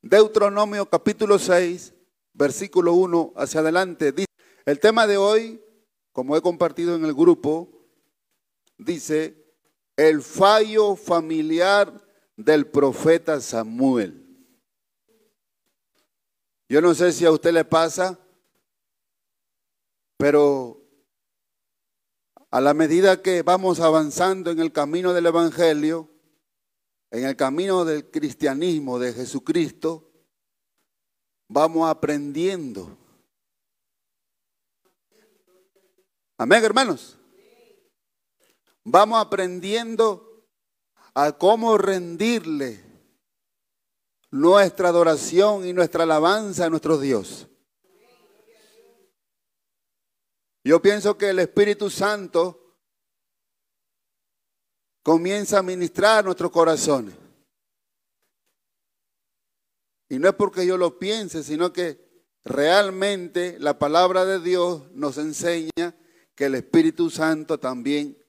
Deuteronomio capítulo 6, versículo 1 hacia adelante. Dice, el tema de hoy, como he compartido en el grupo, dice, el fallo familiar del profeta Samuel. Yo no sé si a usted le pasa, pero a la medida que vamos avanzando en el camino del Evangelio, en el camino del cristianismo de Jesucristo, vamos aprendiendo. Amén, hermanos. Vamos aprendiendo a cómo rendirle nuestra adoración y nuestra alabanza a nuestro Dios. Yo pienso que el Espíritu Santo comienza a ministrar nuestros corazones. Y no es porque yo lo piense, sino que realmente la palabra de Dios nos enseña que el Espíritu Santo también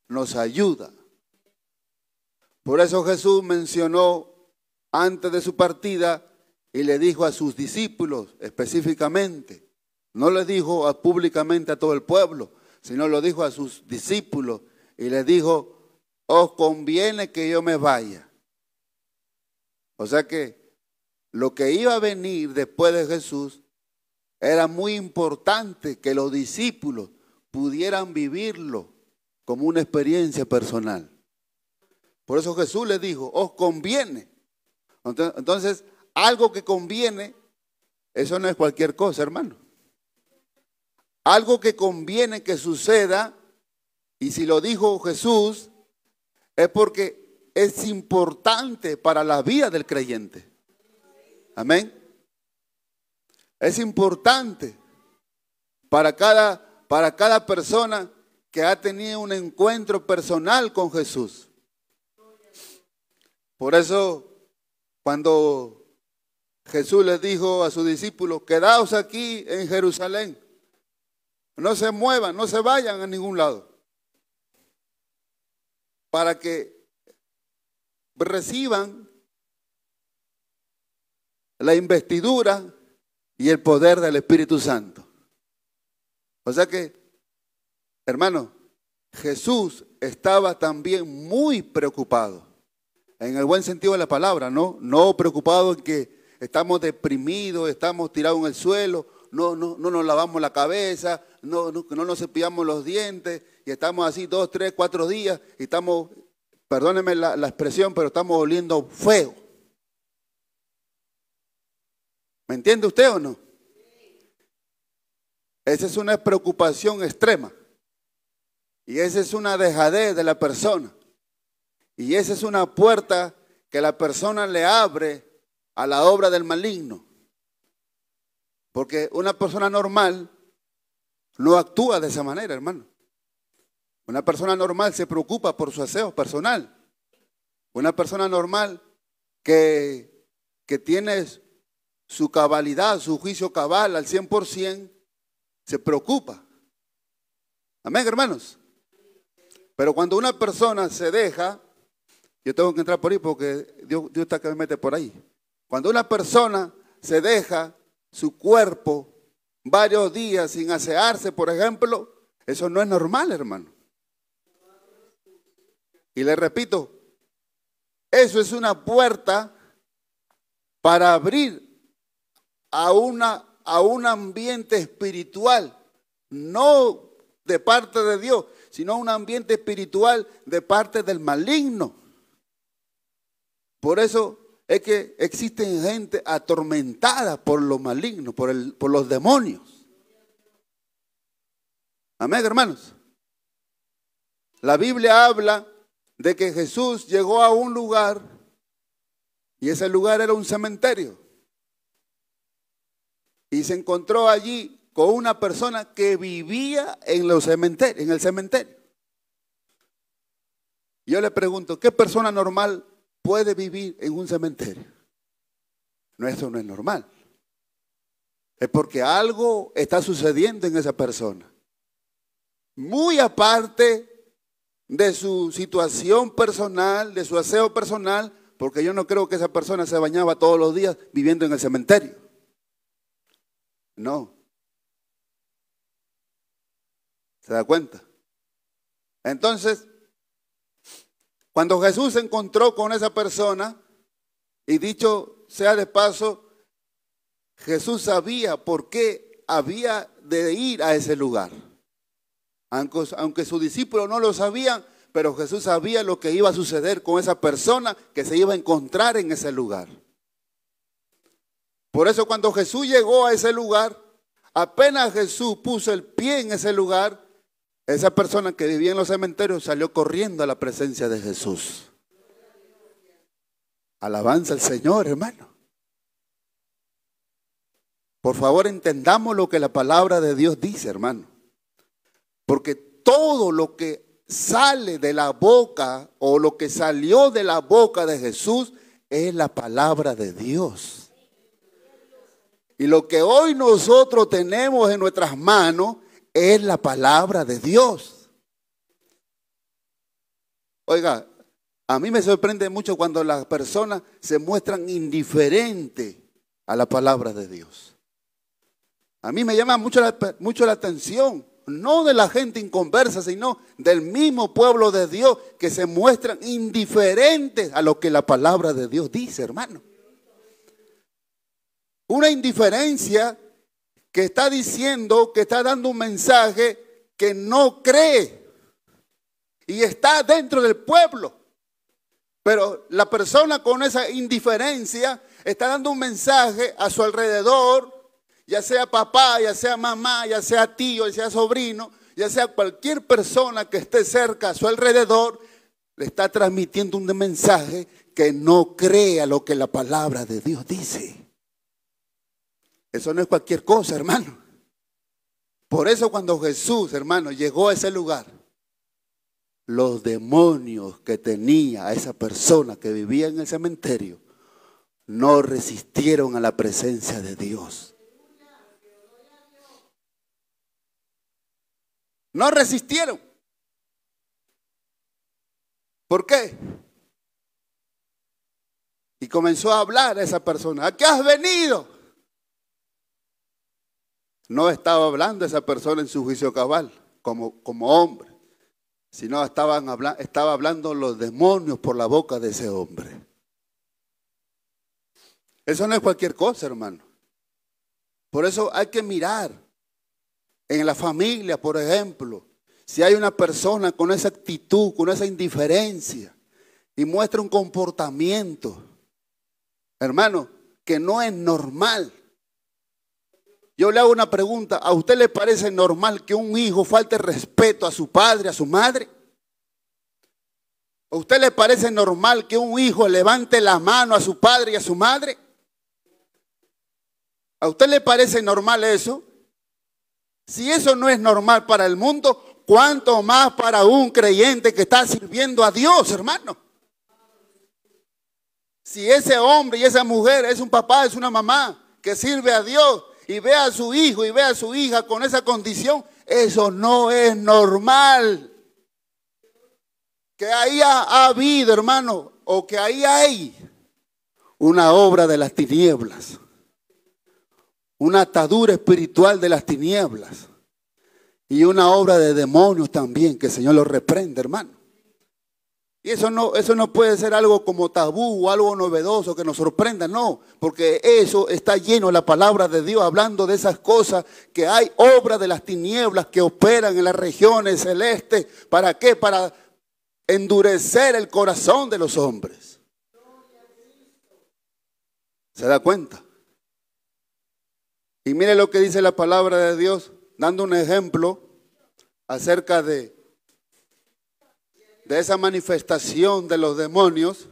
nos ayuda. Por eso Jesús mencionó antes de su partida y le dijo a sus discípulos específicamente, no le dijo públicamente a todo el pueblo, sino lo dijo a sus discípulos y les dijo, os conviene que yo me vaya. O sea que lo que iba a venir después de Jesús era muy importante que los discípulos pudieran vivirlo como una experiencia personal. Por eso Jesús les dijo, os conviene. Entonces, algo que conviene, eso no es cualquier cosa, hermano. Algo que conviene que suceda, y si lo dijo Jesús, es porque es importante para la vida del creyente. Amén. Es importante para cada persona que ha tenido un encuentro personal con Jesús. Por eso, cuando Jesús les dijo a sus discípulos, quedaos aquí en Jerusalén, no se muevan, no se vayan a ningún lado, para que reciban la investidura y el poder del Espíritu Santo. O sea que, hermano, Jesús estaba también muy preocupado, en el buen sentido de la palabra, no preocupado en que estamos deprimidos, estamos tirados en el suelo, no nos lavamos la cabeza, no nos cepillamos los dientes y estamos así 2, 3, 4 días y estamos, perdónenme la expresión, pero estamos oliendo feo. ¿Me entiende usted o no? Esa es una preocupación extrema y esa es una dejadez de la persona y esa es una puerta que la persona le abre a la obra del maligno. Porque una persona normal no actúa de esa manera, hermano. Una persona normal se preocupa por su aseo personal. Una persona normal que tiene su cabalidad, su juicio cabal al 100%, se preocupa. Amén, hermanos. Pero cuando una persona se deja, yo tengo que entrar por ahí porque Dios está que me mete por ahí. Cuando una persona se deja su cuerpo varios días sin asearse, por ejemplo, eso no es normal, hermano. Y le repito, eso es una puerta para abrir a un ambiente espiritual, no de parte de Dios, sino un ambiente espiritual de parte del maligno. Por eso es que existen gente atormentada por lo maligno, por los demonios. Amén, hermanos. La Biblia habla de que Jesús llegó a un lugar y ese lugar era un cementerio. Y se encontró allí con una persona que vivía en el cementerio. Yo le pregunto, ¿qué persona normal puede vivir en un cementerio? No, eso no es normal. Es porque algo está sucediendo en esa persona. Muy aparte de su situación personal, de su aseo personal, porque yo no creo que esa persona se bañaba todos los días viviendo en el cementerio. No. ¿Se da cuenta? Entonces, cuando Jesús se encontró con esa persona, y dicho sea de paso, Jesús sabía por qué había de ir a ese lugar. Aunque sus discípulos no lo sabían, pero Jesús sabía lo que iba a suceder con esa persona que se iba a encontrar en ese lugar. Por eso cuando Jesús llegó a ese lugar, apenas Jesús puso el pie en ese lugar, esa persona que vivía en los cementerios salió corriendo a la presencia de Jesús. Alabanza al Señor, hermano. Por favor, entendamos lo que la palabra de Dios dice, hermano. Porque todo lo que sale de la boca o lo que salió de la boca de Jesús es la palabra de Dios. Y lo que hoy nosotros tenemos en nuestras manos es la palabra de Dios. Oiga, a mí me sorprende mucho cuando las personas se muestran indiferentes a la palabra de Dios. A mí me llama mucho la atención, no de la gente inconversa, sino del mismo pueblo de Dios que se muestran indiferentes a lo que la palabra de Dios dice, hermano. Una indiferencia que está diciendo, que está dando un mensaje que no cree y está dentro del pueblo. Pero la persona con esa indiferencia está dando un mensaje a su alrededor, ya sea papá, ya sea mamá, ya sea tío, ya sea sobrino, ya sea cualquier persona que esté cerca a su alrededor, le está transmitiendo un mensaje que no crea lo que la palabra de Dios dice. Eso no es cualquier cosa, hermano. Por eso cuando Jesús, hermano, llegó a ese lugar, los demonios que tenía esa persona que vivía en el cementerio no resistieron a la presencia de Dios. No resistieron. ¿Por qué? Y comenzó a hablar a esa persona. ¿A qué has venido? No estaba hablando esa persona en su juicio cabal, como hombre, sino estaba hablando los demonios por la boca de ese hombre. Eso no es cualquier cosa, hermano. Por eso hay que mirar en la familia, por ejemplo, si hay una persona con esa actitud, con esa indiferencia y muestra un comportamiento, hermano, que no es normal. Yo le hago una pregunta, ¿a usted le parece normal que un hijo falte respeto a su padre, a su madre? ¿A usted le parece normal que un hijo levante la mano a su padre y a su madre? ¿A usted le parece normal eso? Si eso no es normal para el mundo, ¿cuánto más para un creyente que está sirviendo a Dios, hermano? Si ese hombre y esa mujer es un papá, es una mamá que sirve a Dios y ve a su hijo y ve a su hija con esa condición, eso no es normal. Que ahí ha habido, hermano, o que ahí hay una obra de las tinieblas. Una atadura espiritual de las tinieblas. Y una obra de demonios también, que el Señor lo reprende, hermano. Y eso no puede ser algo como tabú o algo novedoso que nos sorprenda, no. Porque eso está lleno de la palabra de Dios, hablando de esas cosas, que hay obras de las tinieblas que operan en las regiones celestes. ¿Para qué? Para endurecer el corazón de los hombres. ¿Se da cuenta? Y mire lo que dice la palabra de Dios, dando un ejemplo acerca de esa manifestación de los demonios.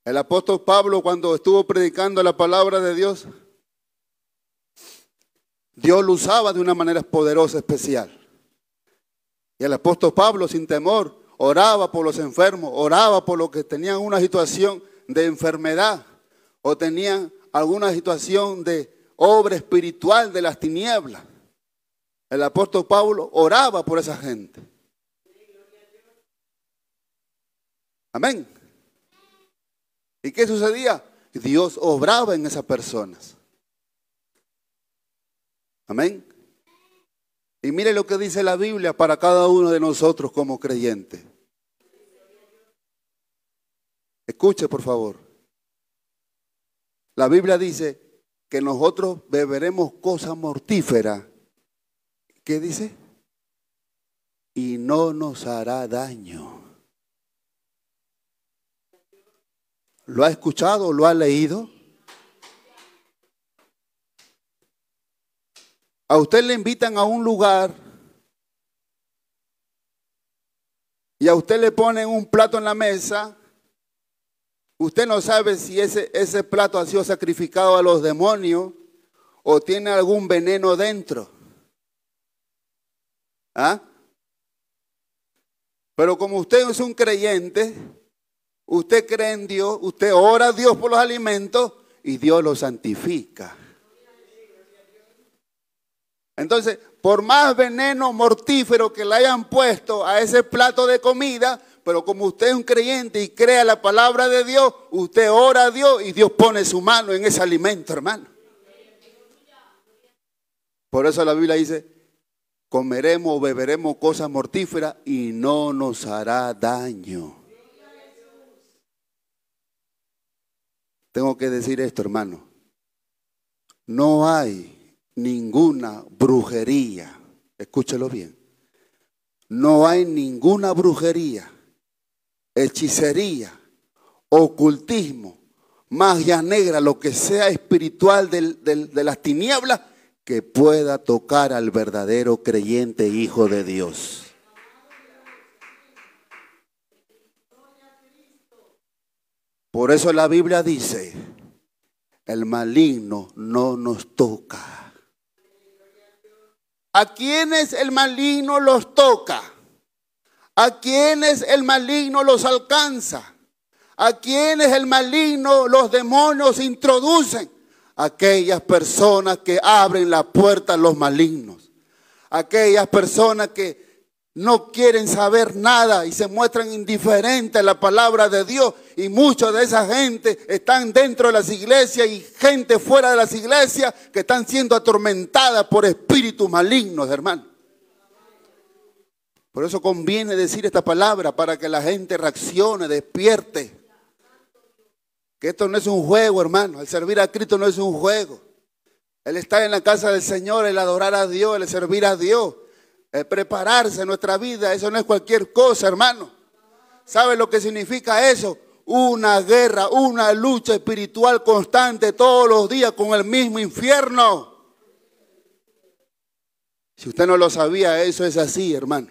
El apóstol Pablo, cuando estuvo predicando la palabra de Dios, Dios lo usaba de una manera poderosa, especial. Y el apóstol Pablo, sin temor, oraba por los enfermos, oraba por los que tenían una situación de enfermedad o tenían alguna situación de obra espiritual de las tinieblas. El apóstol Pablo oraba por esa gente. Amén. ¿Y qué sucedía? Dios obraba en esas personas. Amén. Y mire lo que dice la Biblia para cada uno de nosotros como creyentes. Escuche, por favor. La Biblia dice que nosotros beberemos cosas mortíferas. ¿Qué dice? Y no nos hará daño. ¿Lo ha escuchado? ¿Lo ha leído? A usted le invitan a un lugar y a usted le ponen un plato en la mesa. Usted no sabe si ese plato ha sido sacrificado a los demonios o tiene algún veneno dentro. ¿Ah? Pero como usted es un creyente, usted cree en Dios, usted ora a Dios por los alimentos y Dios los santifica. Entonces, por más veneno mortífero que le hayan puesto a ese plato de comida, pero como usted es un creyente y crea la palabra de Dios, usted ora a Dios y Dios pone su mano en ese alimento, hermano. Por eso la Biblia dice, comeremos o beberemos cosas mortíferas y no nos hará daño. Tengo que decir esto, hermano. No hay ninguna brujería, escúchelo bien, no hay ninguna brujería, hechicería, ocultismo, magia negra, lo que sea espiritual de las tinieblas que pueda tocar al verdadero creyente hijo de Dios. Por eso la Biblia dice, el maligno no nos toca. ¿A quiénes el maligno los toca? ¿A quiénes el maligno los alcanza? ¿A quiénes el maligno los demonios introducen? Aquellas personas que abren la puerta a los malignos. Aquellas personas que no quieren saber nada y se muestran indiferentes a la palabra de Dios. Y mucha de esa gente están dentro de las iglesias y gente fuera de las iglesias que están siendo atormentadas por espíritus malignos, hermano. Por eso conviene decir esta palabra para que la gente reaccione, despierte. Que esto no es un juego, hermano. El servir a Cristo no es un juego. El estar en la casa del Señor, el adorar a Dios, el servir a Dios, el prepararse en nuestra vida, eso no es cualquier cosa, hermano. ¿Sabe lo que significa eso? Una guerra, una lucha espiritual constante todos los días con el mismo infierno. Si usted no lo sabía, eso es así, hermano.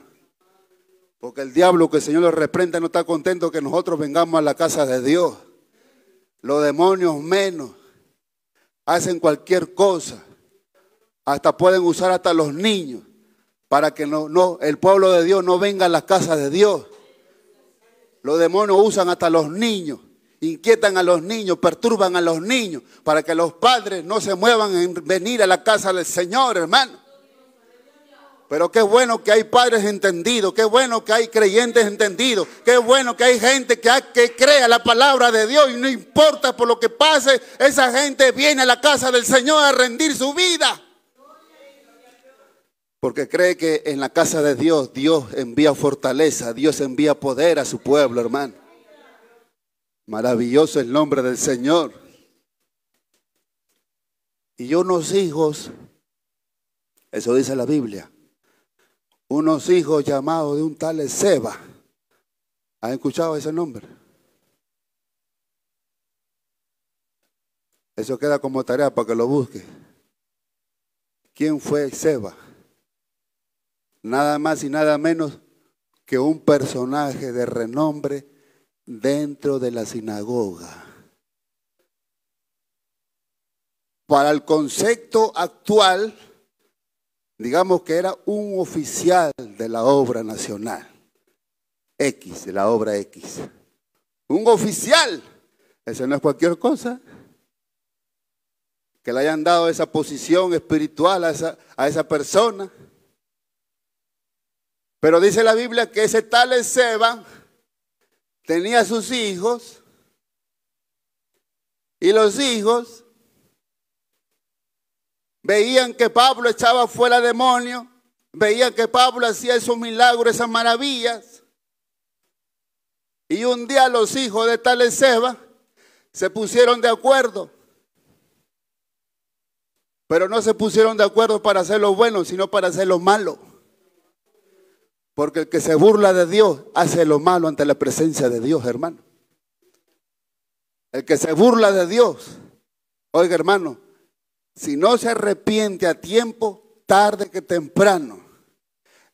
Porque el diablo, que el Señor lo reprenda, no está contento que nosotros vengamos a la casa de Dios. Los demonios menos. Hacen cualquier cosa. Hasta pueden usar hasta los niños para que el pueblo de Dios no venga a la casa de Dios. Los demonios usan hasta los niños, inquietan a los niños, perturban a los niños, para que los padres no se muevan en venir a la casa del Señor, hermano. Pero qué bueno que hay padres entendidos, qué bueno que hay creyentes entendidos, qué bueno que hay gente que crea la palabra de Dios y no importa por lo que pase, esa gente viene a la casa del Señor a rendir su vida. Porque cree que en la casa de Dios, Dios envía fortaleza, Dios envía poder a su pueblo, hermano. Maravilloso el nombre del Señor. Y unos hijos, eso dice la Biblia, unos hijos llamados de un tal Seba. ¿Han escuchado ese nombre? Eso queda como tarea para que lo busque. ¿Quién fue Seba? Nada más y nada menos que un personaje de renombre dentro de la sinagoga. Para el concepto actual, digamos que era un oficial de la obra nacional. X, de la obra X. Un oficial. Eso no es cualquier cosa. Que le hayan dado esa posición espiritual a esa persona. Pero dice la Biblia que ese tal Seba tenía sus hijos Y los hijos veían que Pablo echaba fuera demonios, veían que Pablo hacía esos milagros, esas maravillas. Y un día los hijos de tal Esceva se pusieron de acuerdo. Pero no se pusieron de acuerdo para hacer lo bueno, sino para hacer lo malo. Porque el que se burla de Dios hace lo malo ante la presencia de Dios, hermano. El que se burla de Dios, oiga hermano, si no se arrepiente a tiempo, tarde que temprano,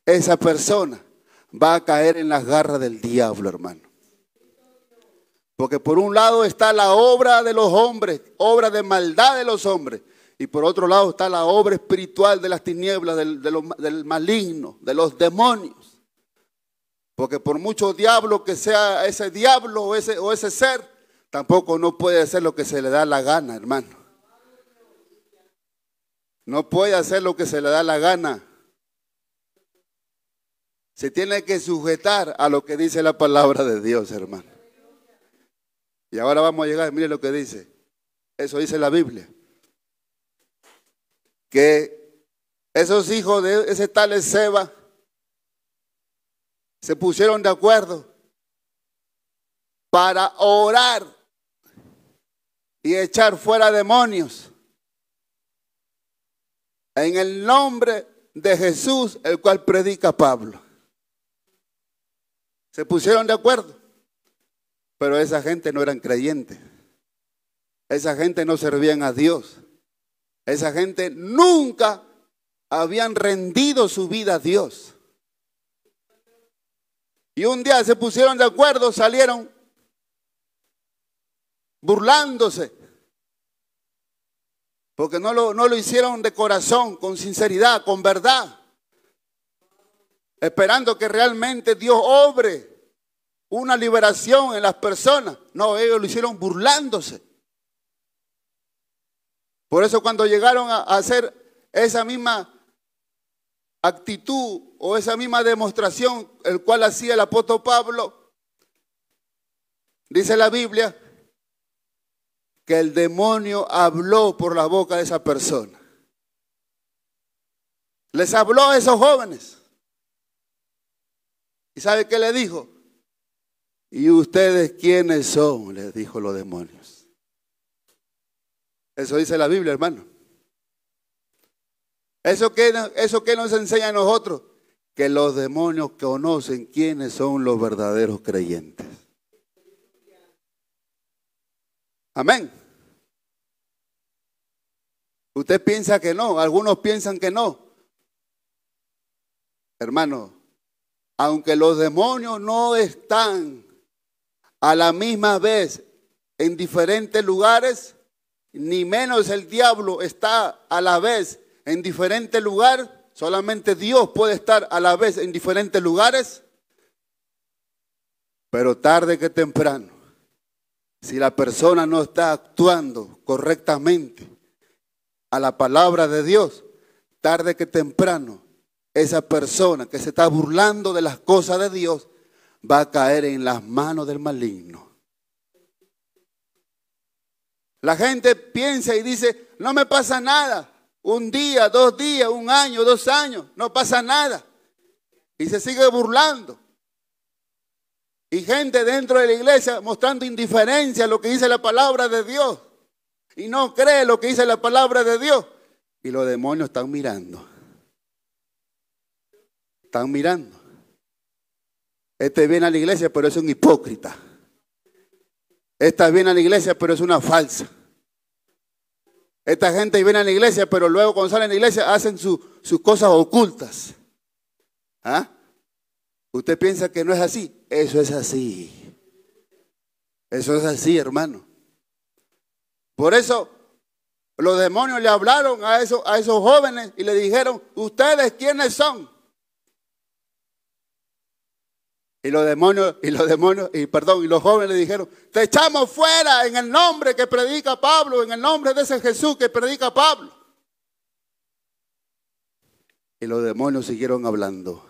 esa persona va a caer en las garras del diablo, hermano. Porque por un lado está la obra de los hombres, obra de maldad de los hombres. Y por otro lado está la obra espiritual de las tinieblas, del maligno, de los demonios. Porque por mucho diablo que sea ese diablo o ese ser, tampoco no puede hacer lo que se le da la gana, hermano. No puede hacer lo que se le da la gana. Se tiene que sujetar a lo que dice la palabra de Dios, hermano. Y ahora vamos a llegar, mire lo que dice. Eso dice la Biblia. Que esos hijos de ese tal Esceva se pusieron de acuerdo para orar y echar fuera demonios en el nombre de Jesús, el cual predica Pablo. Se pusieron de acuerdo, pero esa gente no eran creyentes. Esa gente no servían a Dios. Esa gente nunca habían rendido su vida a Dios. Y un día se pusieron de acuerdo, salieron burlándose. Porque no lo hicieron de corazón, con sinceridad, con verdad. Esperando que realmente Dios obre una liberación en las personas. No, ellos lo hicieron burlándose. Por eso cuando llegaron a hacer esa misma actitud o esa misma demostración, el cual hacía el apóstol Pablo, dice la Biblia, que el demonio habló por la boca de esa persona. Les habló a esos jóvenes. ¿Y sabe qué le dijo? ¿Y ustedes quiénes son? Les dijo los demonios. Eso dice la Biblia, hermano. ¿Eso qué nos enseña a nosotros? Que los demonios conocen quiénes son los verdaderos creyentes. Amén. Usted piensa que no, algunos piensan que no. Hermano, aunque los demonios no están a la misma vez en diferentes lugares, ni menos el diablo está a la vez en diferentes lugares, solamente Dios puede estar a la vez en diferentes lugares, pero tarde que temprano, si la persona no está actuando correctamente a la palabra de Dios, tarde que temprano, esa persona que se está burlando de las cosas de Dios va a caer en las manos del maligno. La gente piensa y dice, no me pasa nada. Un día, 2 días, 1 año, 2 años, no pasa nada. Y se sigue burlando. Y gente dentro de la iglesia mostrando indiferencia a lo que dice la palabra de Dios. Y no cree lo que dice la palabra de Dios. Y los demonios están mirando. Están mirando. Este viene a la iglesia, pero es un hipócrita. Esta viene a la iglesia, pero es una falsa. Esta gente viene a la iglesia, pero luego cuando salen de la iglesia hacen sus cosas ocultas. ¿Ah? ¿Usted piensa que no es así? Eso es así. Eso es así, hermano. Por eso los demonios le hablaron a esos jóvenes y le dijeron, ¿ustedes quiénes son? Y los jóvenes le dijeron, te echamos fuera en el nombre que predica Pablo, en el nombre de ese Jesús que predica Pablo. Y los demonios siguieron hablando.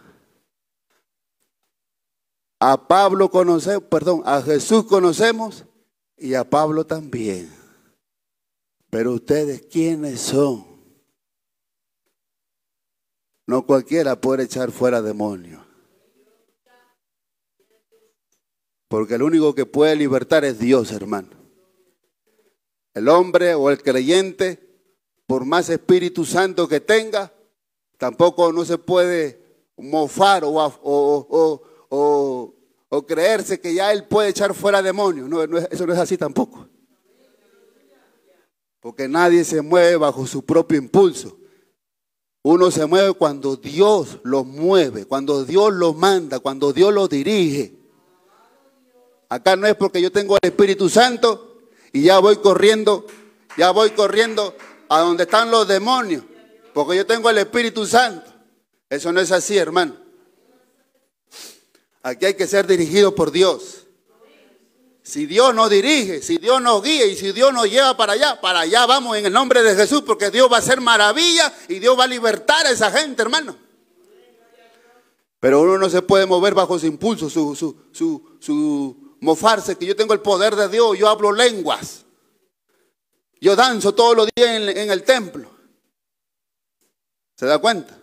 A Jesús conocemos y a Pablo también. Pero ustedes, ¿quiénes son? No cualquiera puede echar fuera demonios. Porque el único que puede libertar es Dios, hermano. El hombre o el creyente, por más Espíritu Santo que tenga, tampoco no se puede mofar o creerse que ya él puede echar fuera demonios. No, eso no es así tampoco. Porque nadie se mueve bajo su propio impulso. Uno se mueve cuando Dios lo mueve, cuando Dios lo manda, cuando Dios lo dirige. Acá no es porque yo tengo el Espíritu Santo y ya voy corriendo a donde están los demonios, porque yo tengo el Espíritu Santo. Eso no es así, hermano. Aquí hay que ser dirigido por Dios. Si Dios nos dirige, si Dios nos guía y si Dios nos lleva para allá vamos en el nombre de Jesús, porque Dios va a hacer maravilla y Dios va a libertar a esa gente, hermano. Pero uno no se puede mover bajo su impulso, su mofarse, que yo tengo el poder de Dios, yo hablo lenguas. Yo danzo todos los días en el templo. ¿Se da cuenta?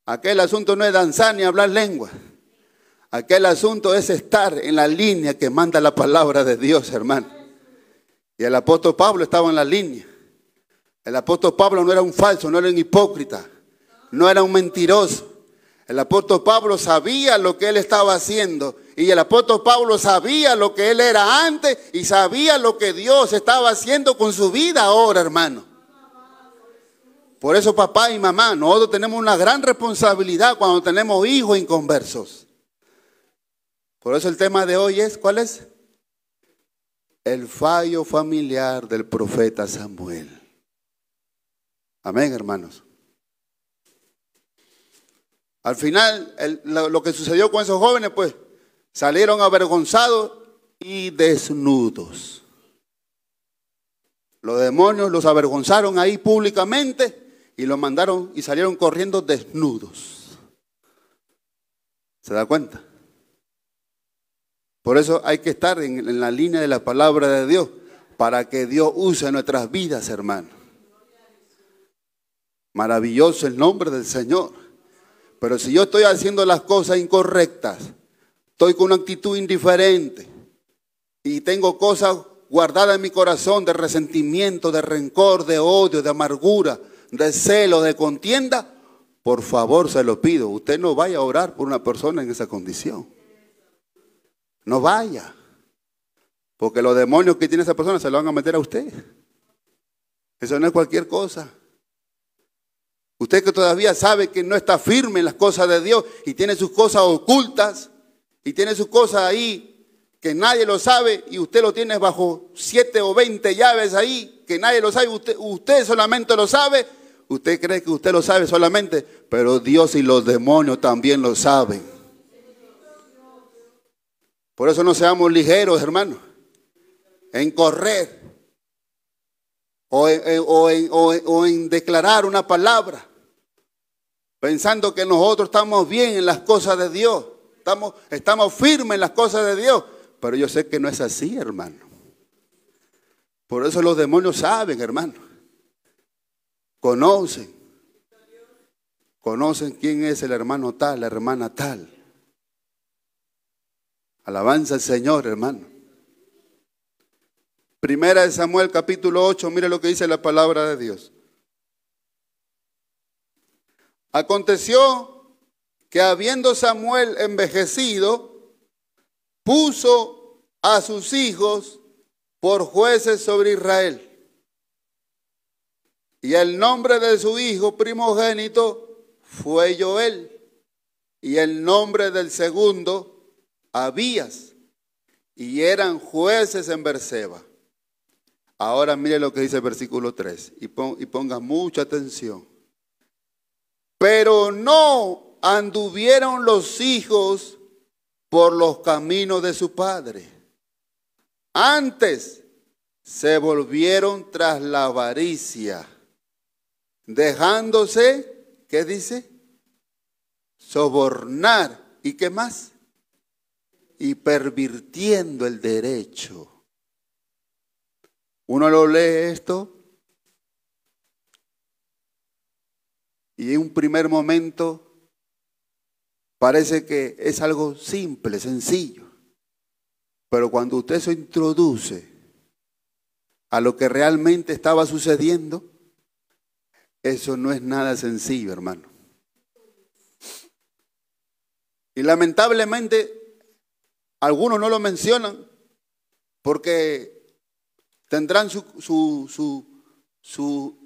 Aquel asunto no es danzar ni hablar lenguas. Aquel asunto es estar en la línea que manda la palabra de Dios, hermano. Y el apóstol Pablo estaba en la línea. El apóstol Pablo no era un falso, no era un hipócrita, no era un mentiroso. El apóstol Pablo sabía lo que él estaba haciendo. Y el apóstol Pablo sabía lo que él era antes y sabía lo que Dios estaba haciendo con su vida ahora, hermano. Por eso, papá y mamá, nosotros tenemos una gran responsabilidad cuando tenemos hijos inconversos. Por eso el tema de hoy es, ¿cuál es? El fallo familiar del profeta Samuel. Amén, hermanos. Al final, lo que sucedió con esos jóvenes, pues, salieron avergonzados y desnudos. Los demonios los avergonzaron ahí públicamente y los mandaron y salieron corriendo desnudos. ¿Se da cuenta? Por eso hay que estar en la línea de la palabra de Dios para que Dios use nuestras vidas, hermano. Maravilloso el nombre del Señor. Pero si yo estoy haciendo las cosas incorrectas, estoy con una actitud indiferente y tengo cosas guardadas en mi corazón de resentimiento, de rencor, de odio, de amargura, de celo, de contienda, por favor se lo pido, usted no vaya a orar por una persona en esa condición. No vaya, porque los demonios que tiene esa persona se lo van a meter a usted. Eso no es cualquier cosa. Usted que todavía sabe que no está firme en las cosas de Dios y tiene sus cosas ocultas y tiene sus cosas ahí que nadie lo sabe y usted lo tiene bajo 7 o 20 llaves ahí que nadie lo sabe, usted solamente lo sabe. Usted cree que usted lo sabe solamente, pero Dios y los demonios también lo saben. Por eso no seamos ligeros, hermano, en correr o en declarar una palabra, pensando que nosotros estamos bien en las cosas de Dios, estamos firmes en las cosas de Dios, pero yo sé que no es así, hermano. Por eso los demonios saben, hermano, conocen quién es el hermano tal, la hermana tal. Alabanza al Señor, hermano. Primera de Samuel capítulo 8, mire lo que dice la palabra de Dios. Aconteció que habiendo Samuel envejecido, puso a sus hijos por jueces sobre Israel. Y el nombre de su hijo primogénito fue Joel. Y el nombre del segundo, Abías, y eran jueces en Berseba. Ahora mire lo que dice el versículo 3 y ponga mucha atención. Pero no anduvieron los hijos por los caminos de su padre. Antes se volvieron tras la avaricia, dejándose, ¿qué dice? Sobornar. ¿Y qué más? Y pervirtiendo el derecho. Uno lo lee esto y en un primer momento parece que es algo simple, sencillo. Pero cuando usted se introduce a lo que realmente estaba sucediendo, eso no es nada sencillo, hermano. Y lamentablemente algunos no lo mencionan porque tendrán su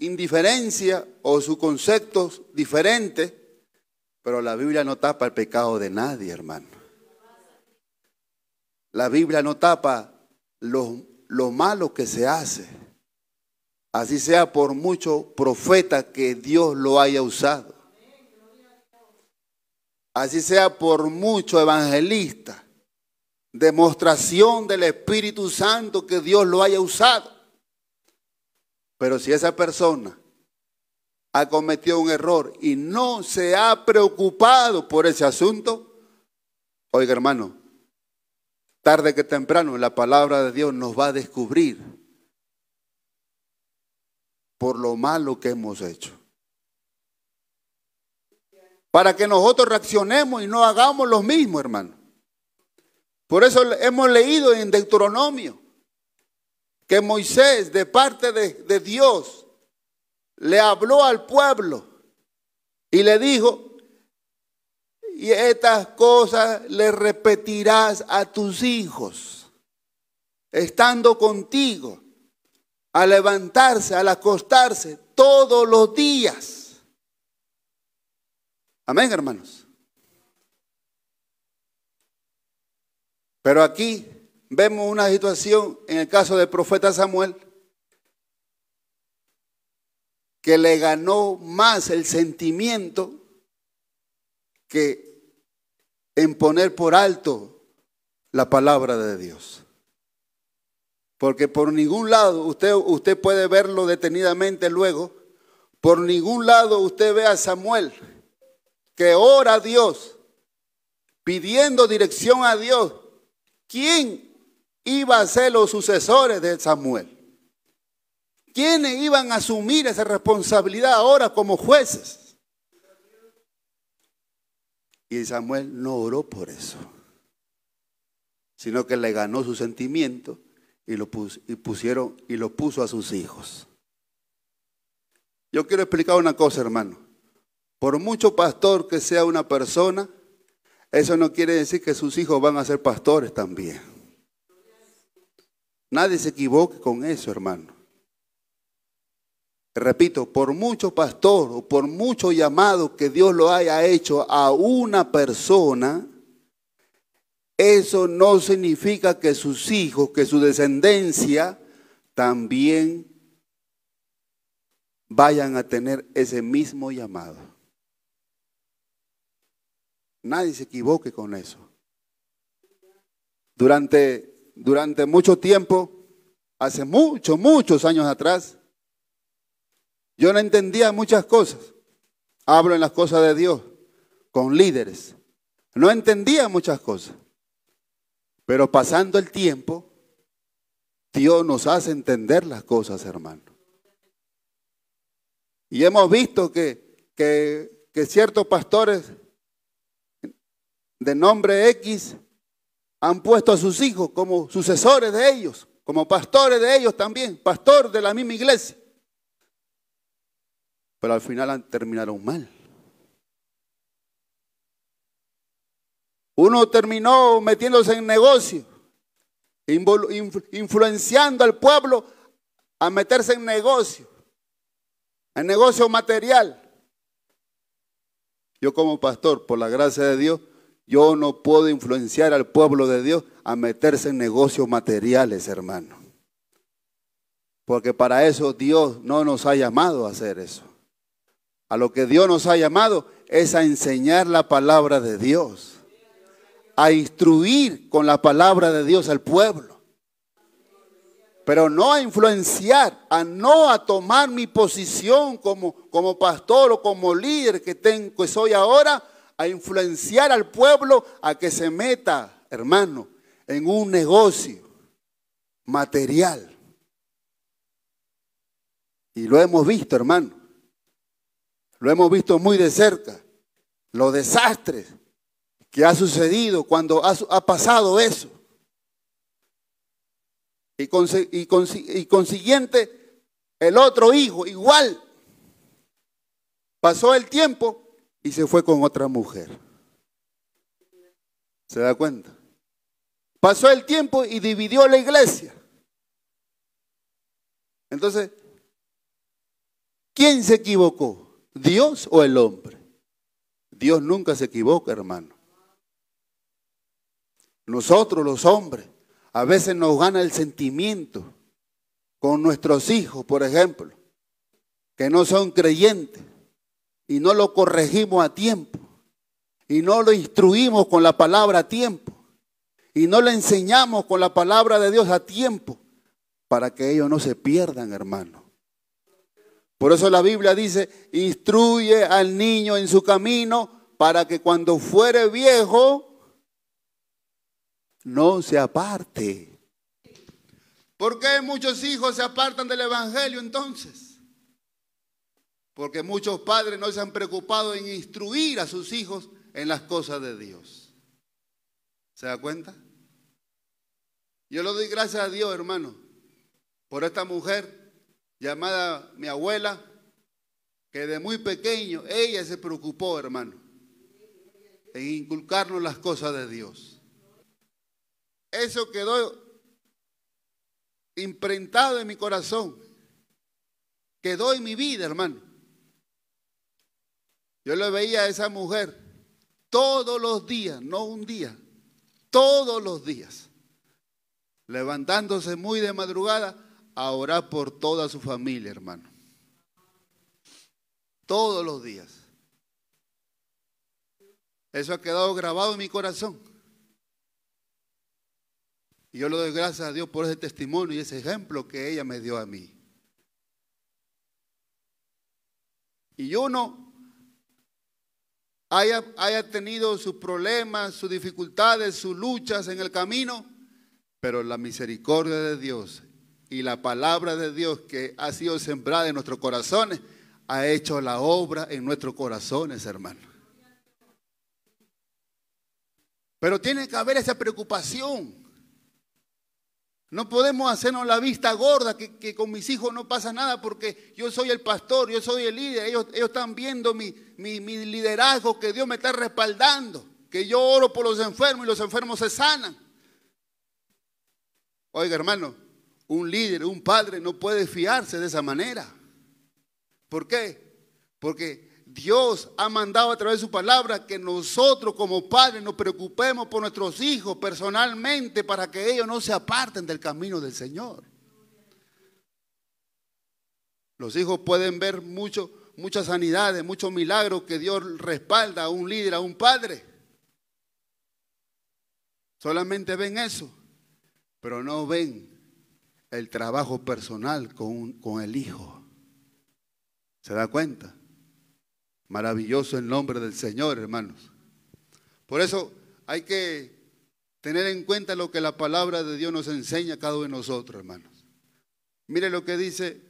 indiferencia o sus conceptos diferentes, pero la Biblia no tapa el pecado de nadie, hermano. La Biblia no tapa lo malo que se hace, así sea por mucho profeta que Dios lo haya usado, así sea por mucho evangelista, demostración del Espíritu Santo que Dios lo haya usado. Pero si esa persona ha cometido un error y no se ha preocupado por ese asunto, oiga, hermano, tarde que temprano la palabra de Dios nos va a descubrir por lo malo que hemos hecho, para que nosotros reaccionemos y no hagamos lo mismo, hermano. Por eso hemos leído en Deuteronomio que Moisés, de parte de Dios, le habló al pueblo y le dijo: y estas cosas le repetirás a tus hijos, estando contigo, al levantarse, al acostarse, todos los días. Amén, hermanos. Pero aquí vemos una situación en el caso del profeta Samuel que le ganó más el sentimiento que en poner por alto la palabra de Dios. Porque por ningún lado, usted puede verlo detenidamente luego, por ningún lado usted ve a Samuel que ora a Dios, pidiendo dirección a Dios. ¿Quién iba a ser los sucesores de Samuel? ¿Quiénes iban a asumir esa responsabilidad ahora como jueces? Y Samuel no oró por eso, sino que le ganó su sentimiento y lo puso a sus hijos. Yo quiero explicar una cosa, hermano. Por mucho pastor que sea una persona, eso no quiere decir que sus hijos van a ser pastores también. Nadie se equivoque con eso, hermano. Repito, por mucho pastor o por mucho llamado que Dios lo haya hecho a una persona, eso no significa que sus hijos, que su descendencia también vayan a tener ese mismo llamado. Nadie se equivoque con eso. Durante mucho tiempo, hace muchos años atrás, yo no entendía muchas cosas. Hablo en las cosas de Dios, con líderes. No entendía muchas cosas. Pero pasando el tiempo, Dios nos hace entender las cosas, hermano. Y hemos visto que ciertos pastores de nombre X han puesto a sus hijos como sucesores de ellos, como pastores de ellos también, pastor de la misma iglesia. Pero al final terminaron mal. Uno terminó metiéndose en negocio, influenciando al pueblo a meterse en negocio material. Yo como pastor, por la gracia de Dios, yo no puedo influenciar al pueblo de Dios a meterse en negocios materiales, hermano. Porque para eso Dios no nos ha llamado a hacer eso. A lo que Dios nos ha llamado es a enseñar la palabra de Dios, a instruir con la palabra de Dios al pueblo. Pero no a influenciar, a tomar mi posición como pastor o como líder que soy ahora, a influenciar al pueblo a que se meta, hermano, en un negocio material. Y lo hemos visto, hermano. Lo hemos visto muy de cerca. Los desastres que ha sucedido cuando ha pasado eso. Y consiguiente, el otro hijo igual. Pasó el tiempo y se fue con otra mujer. ¿Se da cuenta? Pasó el tiempo y dividió la iglesia. Entonces, ¿quién se equivocó? ¿Dios o el hombre? Dios nunca se equivoca, hermano. Nosotros los hombres, a veces nos gana el sentimiento con nuestros hijos, por ejemplo, que no son creyentes y no lo corregimos a tiempo y no lo instruimos con la palabra a tiempo y no le enseñamos con la palabra de Dios a tiempo para que ellos no se pierdan, hermano. Por eso la Biblia dice, instruye al niño en su camino para que cuando fuere viejo no se aparte. ¿Por qué muchos hijos se apartan del evangelio entonces? Porque muchos padres no se han preocupado en instruir a sus hijos en las cosas de Dios. ¿Se da cuenta? Yo le doy gracias a Dios, hermano, por esta mujer llamada mi abuela, que de muy pequeño ella se preocupó, hermano, en inculcarnos las cosas de Dios. Eso quedó imprentado en mi corazón, quedó en mi vida, hermano. Yo le veía a esa mujer todos los días, no un día, todos los días, levantándose muy de madrugada a orar por toda su familia, hermano. Todos los días. Eso ha quedado grabado en mi corazón. Y yo le doy gracias a Dios por ese testimonio y ese ejemplo que ella me dio a mí. Y uno haya tenido sus problemas, sus dificultades, sus luchas en el camino, pero la misericordia de Dios y la palabra de Dios que ha sido sembrada en nuestros corazones ha hecho la obra en nuestros corazones, hermano. Pero tiene que haber esa preocupación. No podemos hacernos la vista gorda que con mis hijos no pasa nada porque yo soy el pastor, yo soy el líder. Ellos están viendo mi liderazgo, que Dios me está respaldando, que yo oro por los enfermos y los enfermos se sanan. Oiga, hermano, un líder, un padre no puede fiarse de esa manera. ¿Por qué? Porque Dios ha mandado a través de su palabra que nosotros como padres nos preocupemos por nuestros hijos personalmente para que ellos no se aparten del camino del Señor. Los hijos pueden ver muchas sanidades, muchos milagros que Dios respalda a un líder, a un padre. Solamente ven eso, pero no ven el trabajo personal con el hijo. ¿Se da cuenta? Maravilloso el nombre del Señor, hermanos. Por eso hay que tener en cuenta lo que la palabra de Dios nos enseña a cada uno de nosotros, hermanos. Mire lo que dice,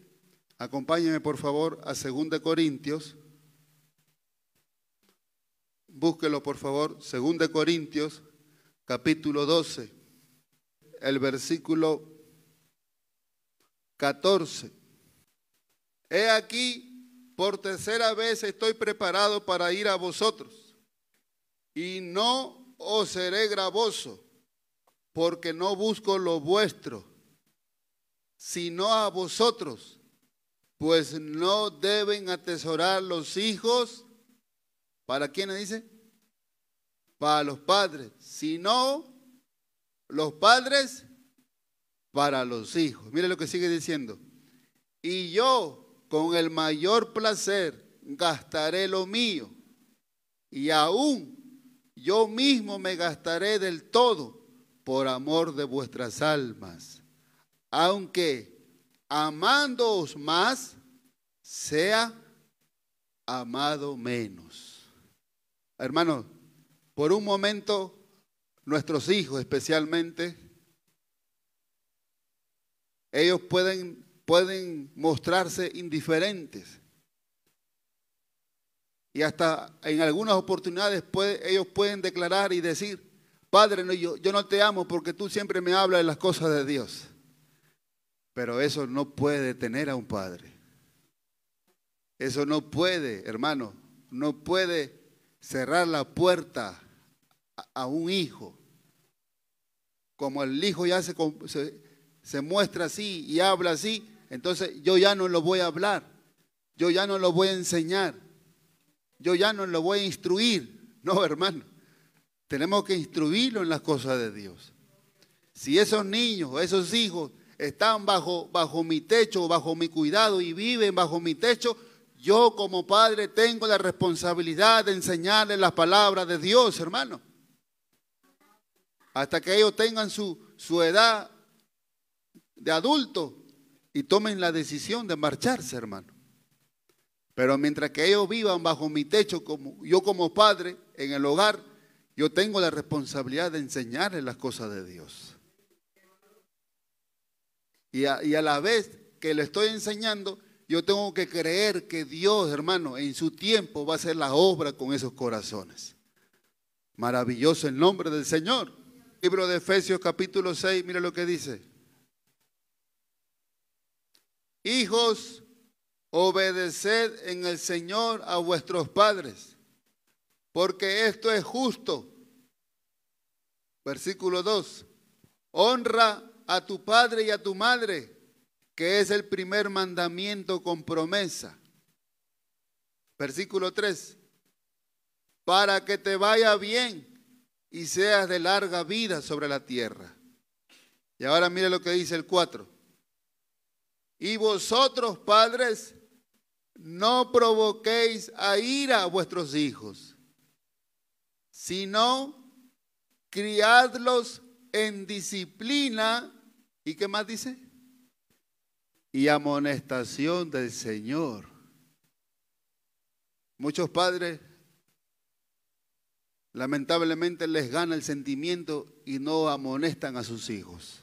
acompáñenme por favor a 2 Corintios. Búsquelo por favor, 2 Corintios, capítulo 12, el versículo 14. He aquí, por tercera vez estoy preparado para ir a vosotros, y no os seré gravoso, porque no busco lo vuestro, sino a vosotros, pues no deben atesorar los hijos, ¿para quiénes dice? Para los padres, sino los padres para los hijos. Mire lo que sigue diciendo. Y yo, con el mayor placer, gastaré lo mío, y aún yo mismo me gastaré del todo por amor de vuestras almas, aunque amándoos más, sea amado menos. Hermanos, por un momento, nuestros hijos especialmente, ellos pueden pueden mostrarse indiferentes. Y hasta en algunas oportunidades ellos pueden declarar y decir: Padre, no, yo no te amo porque tú siempre me hablas de las cosas de Dios. Pero eso no puede detener a un padre. Eso no puede, hermano, no puede cerrar la puerta a un hijo. Como el hijo ya se muestra así y habla así, entonces yo ya no lo voy a hablar, yo ya no lo voy a enseñar, yo ya no lo voy a instruir. No, hermano, tenemos que instruirlo en las cosas de Dios. Si esos niños o esos hijos están bajo mi techo, bajo mi cuidado y viven bajo mi techo, yo como padre tengo la responsabilidad de enseñarles las palabras de Dios, hermano. Hasta que ellos tengan su edad de adulto y tomen la decisión de marcharse, hermano. Pero mientras que ellos vivan bajo mi techo, yo como padre en el hogar, yo tengo la responsabilidad de enseñarles las cosas de Dios. Y a la vez que le estoy enseñando, yo tengo que creer que Dios, hermano, en su tiempo va a hacer la obra con esos corazones. Maravilloso el nombre del Señor. Libro de Efesios capítulo 6, mire lo que dice. Hijos, obedeced en el Señor a vuestros padres, porque esto es justo. Versículo 2. Honra a tu padre y a tu madre, que es el primer mandamiento con promesa. Versículo 3. Para que te vaya bien y seas de larga vida sobre la tierra. Y ahora mire lo que dice el 4. Y vosotros, padres, no provoquéis a ira a vuestros hijos, sino criadlos en disciplina. ¿Y qué más dice? Y amonestación del Señor. Muchos padres, lamentablemente, les gana el sentimiento y no amonestan a sus hijos.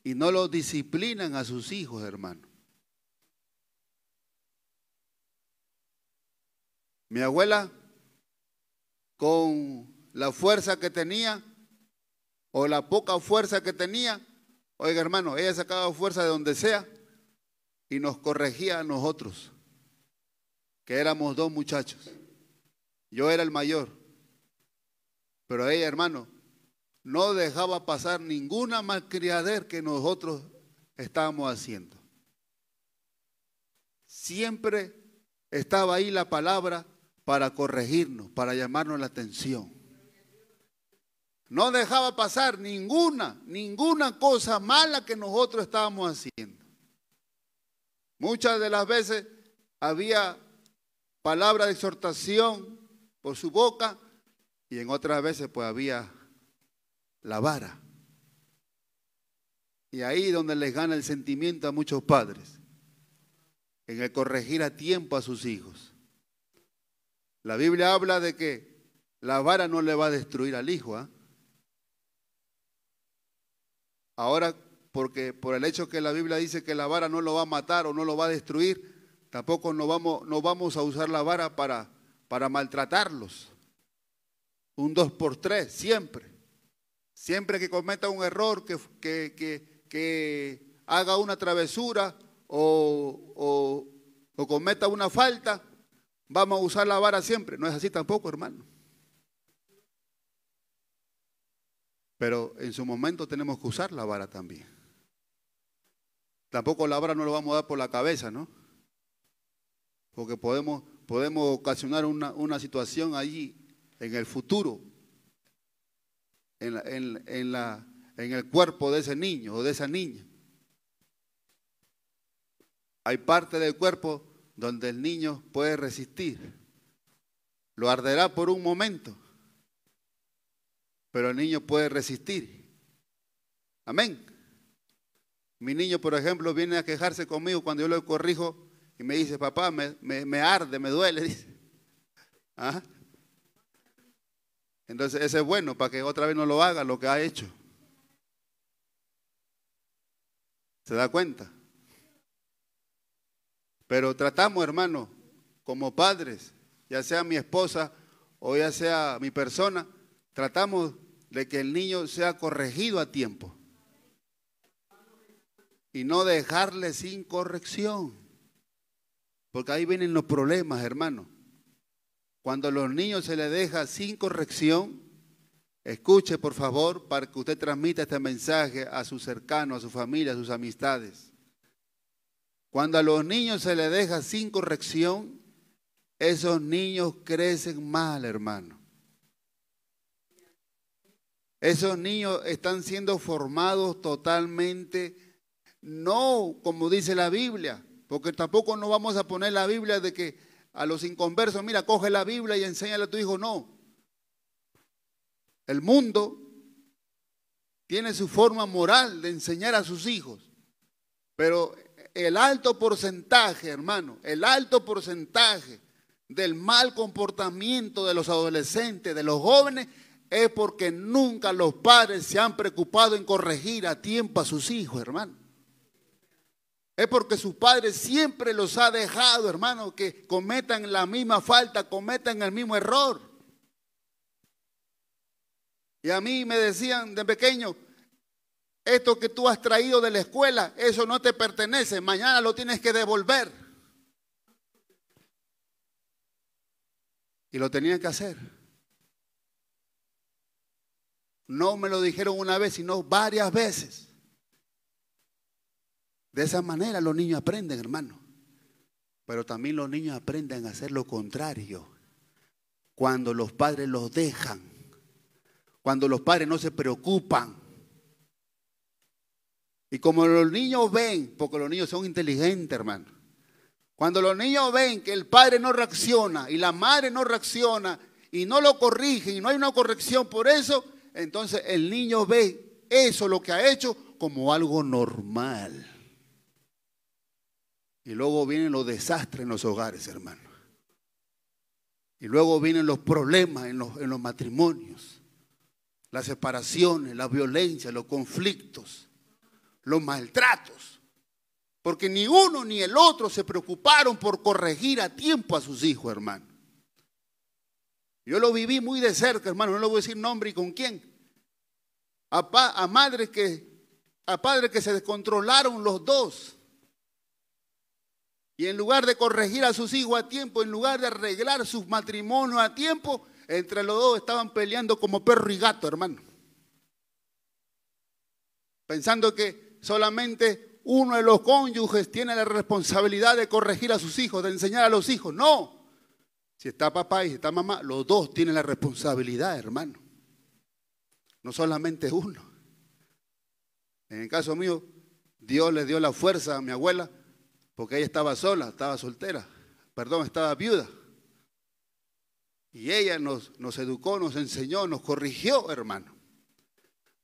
Y no los disciplinan a sus hijos, hermano. Mi abuela, con la fuerza que tenía, o la poca fuerza que tenía, oiga, hermano, ella sacaba fuerza de donde sea y nos corregía a nosotros, que éramos 2 muchachos. Yo era el mayor, pero ella, hermano, no dejaba pasar ninguna malcriadez que nosotros estábamos haciendo. Siempre estaba ahí la palabra para corregirnos, para llamarnos la atención. No dejaba pasar ninguna cosa mala que nosotros estábamos haciendo. Muchas de las veces había palabra de exhortación por su boca y en otras veces pues había la vara. Y ahí donde les gana el sentimiento a muchos padres, en el corregir a tiempo a sus hijos. La Biblia habla de que la vara no le va a destruir al hijo, ¿eh? Ahora, porque por el hecho que la Biblia dice que la vara no lo va a matar o no lo va a destruir, tampoco no vamos a usar la vara para maltratarlos. Un 2x3, siempre. Siempre que cometa un error, que haga una travesura o cometa una falta, vamos a usar la vara siempre. No es así tampoco, hermano. Pero en su momento tenemos que usar la vara también. Tampoco la vara no lo vamos a dar por la cabeza, ¿no? Porque podemos ocasionar una situación allí en el futuro, en el cuerpo de ese niño o de esa niña. Hay parte del cuerpo donde el niño puede resistir. Lo arderá por un momento, pero el niño puede resistir. Amén. Mi niño, por ejemplo, viene a quejarse conmigo cuando yo lo corrijo y me dice: papá, me arde, me duele, dice. ¿Ah? Entonces ese es bueno para que otra vez no lo haga lo que ha hecho. ¿Se da cuenta? Pero tratamos, hermano, como padres, ya sea mi esposa o ya sea mi persona, tratamos de que el niño sea corregido a tiempo y no dejarle sin corrección, porque ahí vienen los problemas, hermano. Cuando a los niños se les deja sin corrección, escuche por favor para que usted transmita este mensaje a sus cercanos, a su familia, a sus amistades. Cuando a los niños se les deja sin corrección, esos niños crecen mal, hermano. Esos niños están siendo formados totalmente, no como dice la Biblia, porque tampoco nos vamos a poner la Biblia de que a los inconversos, mira, coge la Biblia y enséñale a tu hijo, no. El mundo tiene su forma moral de enseñar a sus hijos, pero el alto porcentaje, hermano, el alto porcentaje del mal comportamiento de los adolescentes, de los jóvenes, es porque nunca los padres se han preocupado en corregir a tiempo a sus hijos, hermano. Es porque sus padres siempre los ha dejado, hermano, que cometan la misma falta, cometan el mismo error. Y a mí me decían de pequeño, esto que tú has traído de la escuela, eso no te pertenece, mañana lo tienes que devolver. Y lo tenían que hacer. No me lo dijeron una vez, sino varias veces. De esa manera los niños aprenden, hermano. Pero también los niños aprenden a hacer lo contrario. Cuando los padres los dejan. Cuando los padres no se preocupan. Y como los niños ven, porque los niños son inteligentes, hermano. Cuando los niños ven que el padre no reacciona y la madre no reacciona y no lo corrigen y no hay una corrección por eso, entonces el niño ve eso, lo que ha hecho, como algo normal. Y luego vienen los desastres en los hogares, hermano. Y luego vienen los problemas en los matrimonios, las separaciones, la violencia, los conflictos, los maltratos. Porque ni uno ni el otro se preocuparon por corregir a tiempo a sus hijos, hermano. Yo lo viví muy de cerca, hermano, no le voy a decir nombre y con quién. A padres que se descontrolaron los dos. Y en lugar de corregir a sus hijos a tiempo, en lugar de arreglar sus matrimonios a tiempo, entre los dos estaban peleando como perro y gato, hermano. Pensando que solamente uno de los cónyuges tiene la responsabilidad de corregir a sus hijos, de enseñar a los hijos. No. Si está papá y si está mamá, los dos tienen la responsabilidad, hermano. No solamente uno. En el caso mío, Dios le dio la fuerza a mi abuela porque ella estaba sola, estaba soltera, estaba viuda. Y ella nos educó, nos enseñó, nos corrigió, hermano.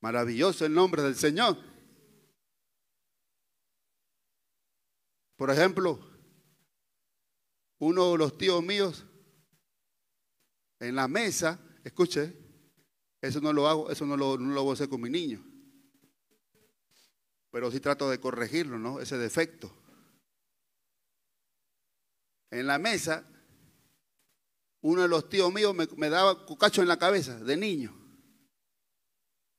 Maravilloso el nombre del Señor. Por ejemplo, uno de los tíos míos en la mesa, escuche, eso no lo hago, eso no lo voy a hacer con mi niño. Pero sí trato de corregirlo, ¿no? Ese defecto. En la mesa, uno de los tíos míos me daba cocacho en la cabeza de niño.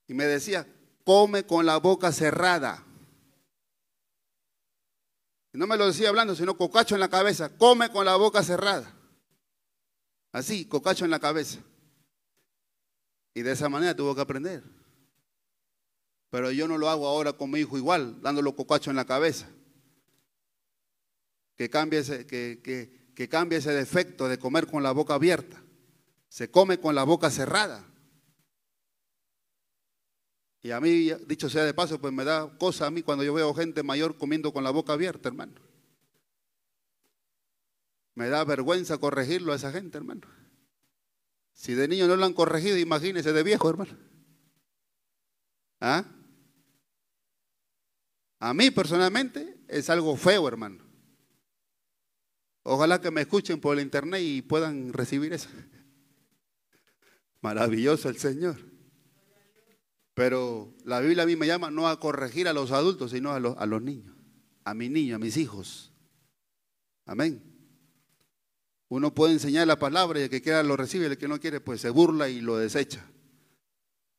Y me decía, come con la boca cerrada. Y no me lo decía hablando, sino cocacho en la cabeza, come con la boca cerrada. Así, cocacho en la cabeza. Y de esa manera tuvo que aprender. Pero yo no lo hago ahora con mi hijo igual, dándole cocacho en la cabeza. Que cambie ese defecto de comer con la boca abierta. Se come con la boca cerrada. Y a mí, dicho sea de paso, pues me da cosa a mí cuando yo veo gente mayor comiendo con la boca abierta, hermano. Me da vergüenza corregirlo a esa gente, hermano. Si de niño no lo han corregido, imagínese de viejo, hermano. ¿Ah? A mí personalmente es algo feo, hermano. Ojalá que me escuchen por el internet y puedan recibir eso. Maravilloso el Señor. Pero la Biblia a mí me llama no a corregir a los adultos, sino a los niños, a mis niños, a mis hijos. Amén. Uno puede enseñar la palabra y el que quiera lo recibe, el que no quiere pues se burla y lo desecha.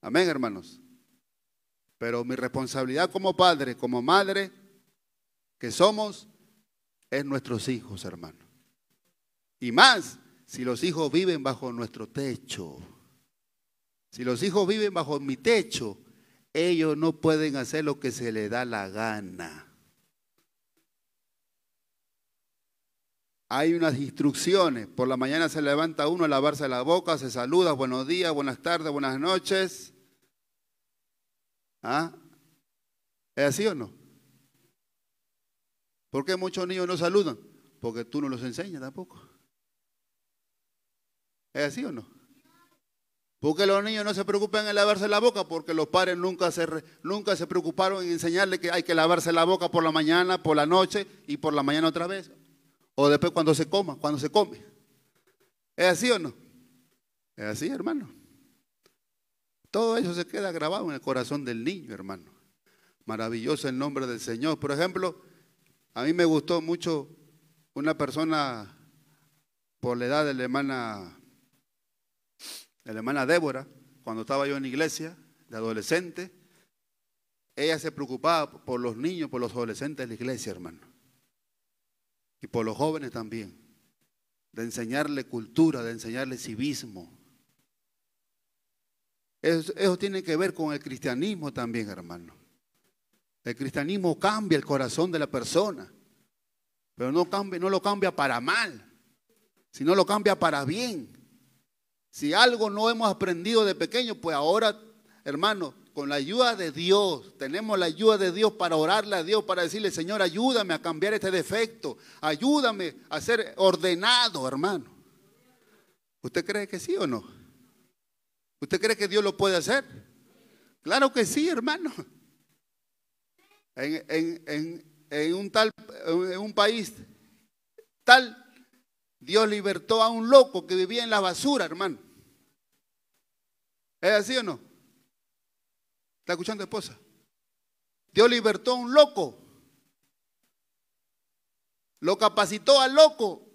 Amén, hermanos. Pero mi responsabilidad como padre, como madre que somos, es nuestros hijos, hermano. Y más, si los hijos viven bajo nuestro techo. Si los hijos viven bajo mi techo, ellos no pueden hacer lo que se les da la gana. Hay unas instrucciones. Por la mañana se levanta uno a lavarse la boca, se saluda, buenos días, buenas tardes, buenas noches. ¿Ah? ¿Es así o no? ¿Por qué muchos niños no saludan? Porque tú no los enseñas tampoco. ¿Es así o no? Porque los niños no se preocupan en lavarse la boca, porque los padres nunca se preocuparon en enseñarle que hay que lavarse la boca por la mañana, por la noche y por la mañana otra vez. O después cuando se come. ¿Es así o no? Es así, hermano. Todo eso se queda grabado en el corazón del niño, hermano. Maravilloso el nombre del Señor. Por ejemplo, a mí me gustó mucho una persona por la edad de la hermana Débora, cuando estaba yo en la iglesia, de adolescente. Ella se preocupaba por los niños, por los adolescentes de la iglesia, hermano. Y por los jóvenes también. De enseñarle cultura, de enseñarle civismo. Eso tiene que ver con el cristianismo también, hermano. El cristianismo cambia el corazón de la persona, pero no lo cambia para mal, sino lo cambia para bien. Si algo no hemos aprendido de pequeño, pues ahora, hermano, con la ayuda de Dios, tenemos la ayuda de Dios para orarle a Dios, para decirle, Señor, ayúdame a cambiar este defecto, ayúdame a ser ordenado, hermano. ¿Usted cree que sí o no? ¿Usted cree que Dios lo puede hacer? Claro que sí, hermano. En un país tal, Dios libertó a un loco que vivía en la basura, hermano. ¿Es así o no? ¿Está escuchando, esposa? Dios libertó a un loco. Lo capacitó al loco.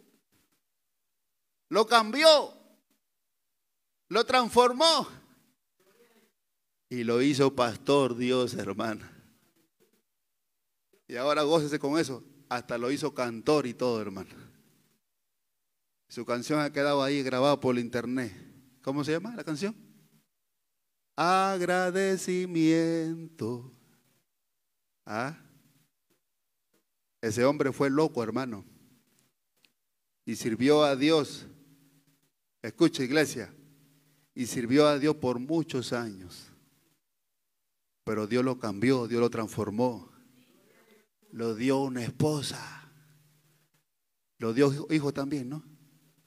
Lo cambió. Lo transformó. Y lo hizo pastor Dios, hermano. Y ahora gócese con eso. Hasta lo hizo cantor y todo, hermano. Su canción ha quedado ahí grabada por el internet. ¿Cómo se llama la canción? Agradecimiento. ¿Ah? Ese hombre fue loco, hermano. Y sirvió a Dios. Escucha, iglesia. Y sirvió a Dios por muchos años. Pero Dios lo cambió, Dios lo transformó. Lo dio una esposa. Lo dio hijo también, ¿no?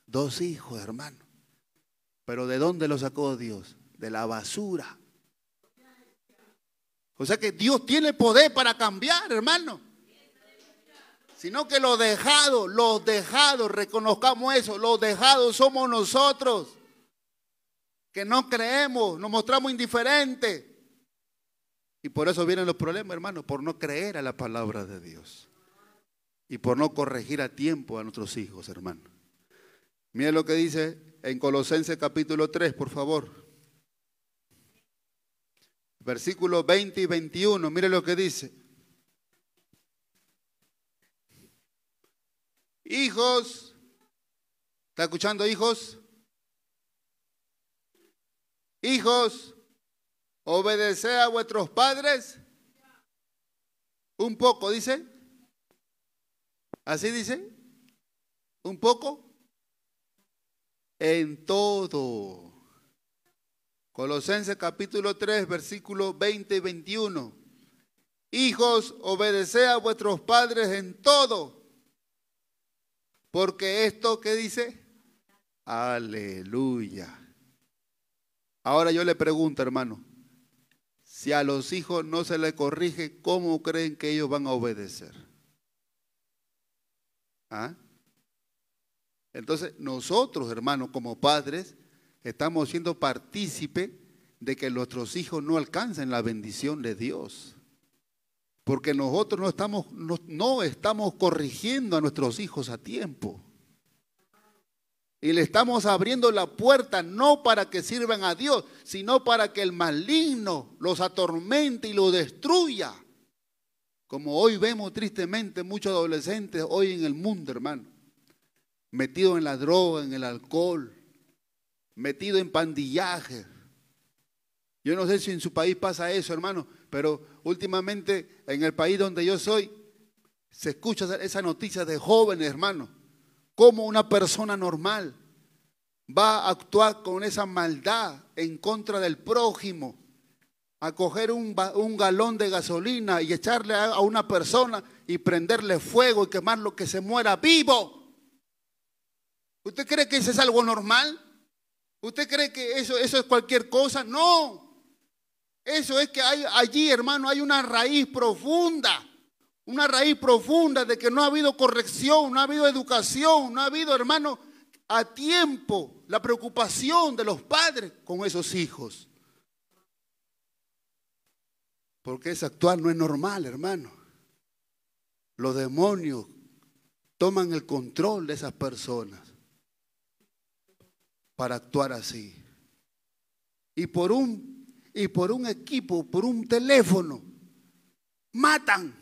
2 hijos, hermano. Pero ¿de dónde lo sacó Dios? De la basura. O sea que Dios tiene poder para cambiar, hermano. Sino que los dejados, reconozcamos eso, los dejados somos nosotros. Que no creemos, nos mostramos indiferentes. Y por eso vienen los problemas, hermano, por no creer a la palabra de Dios. Y por no corregir a tiempo a nuestros hijos, hermano. Mire lo que dice en Colosenses capítulo 3, por favor. Versículos 20 y 21, mire lo que dice. Hijos, ¿está escuchando, hijos? Hijos, obedeced a vuestros padres. Un poco, dice. ¿Así dice? Un poco. En todo. Colosenses capítulo 3, versículos 20 y 21. Hijos, obedeced a vuestros padres en todo. Porque esto, ¿qué dice? Aleluya. Ahora yo le pregunto, hermano, si a los hijos no se les corrige, ¿cómo creen que ellos van a obedecer? ¿Ah? Entonces, nosotros, hermanos, como padres, estamos siendo partícipes de que nuestros hijos no alcancen la bendición de Dios. Porque nosotros no estamos corrigiendo a nuestros hijos a tiempo. Y le estamos abriendo la puerta no para que sirvan a Dios, sino para que el maligno los atormente y los destruya. Como hoy vemos tristemente muchos adolescentes hoy en el mundo, hermano, metidos en la droga, en el alcohol, metidos en pandillaje. Yo no sé si en su país pasa eso, hermano, pero últimamente en el país donde yo soy, se escucha esa noticia de jóvenes, hermano, cómo una persona normal va a actuar con esa maldad en contra del prójimo, a coger un galón de gasolina y echarle a una persona y prenderle fuego y quemarlo, que se muera vivo. ¿Usted cree que eso es algo normal? ¿Usted cree que eso es cualquier cosa? No. Eso es que hay allí, hermano, hay una raíz profunda de que no ha habido corrección, no ha habido educación, no ha habido, hermano, a tiempo la preocupación de los padres con esos hijos. Porque ese actuar no es normal, hermano. Los demonios toman el control de esas personas para actuar así. Y por un equipo, por un teléfono, matan,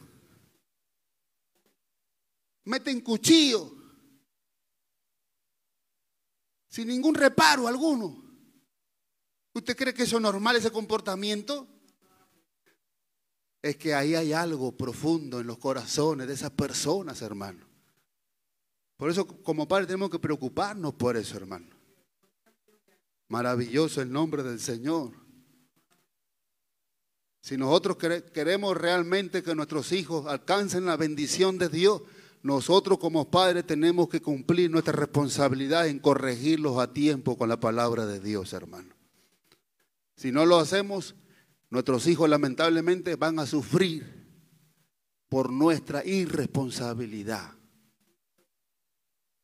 meten cuchillo, sin ningún reparo alguno. ¿Usted cree que eso es normal, ese comportamiento? Es que ahí hay algo profundo en los corazones de esas personas, hermano. Por eso, como padres, tenemos que preocuparnos por eso, hermano. Maravilloso el nombre del Señor. Si nosotros queremos realmente que nuestros hijos alcancen la bendición de Dios, nosotros como padres tenemos que cumplir nuestra responsabilidad en corregirlos a tiempo con la palabra de Dios, hermano. Si no lo hacemos, nuestros hijos lamentablemente van a sufrir por nuestra irresponsabilidad.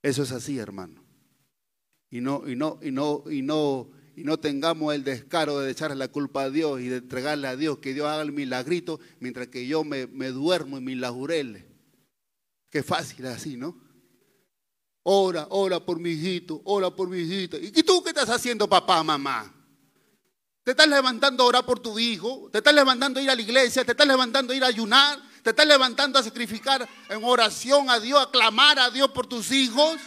Eso es así, hermano. Y no tengamos el descaro de echarle la culpa a Dios y de entregarle a Dios, que Dios haga el milagrito mientras que yo me duermo en mis laureles. Qué fácil es así, ¿no? Ora por mi hijito, ora por mi hijita. ¿Y tú qué estás haciendo, papá, mamá? Te estás levantando a orar por tu hijo, te estás levantando a ir a la iglesia, te estás levantando a ir a ayunar, te estás levantando a sacrificar en oración a Dios, a clamar a Dios por tus hijos.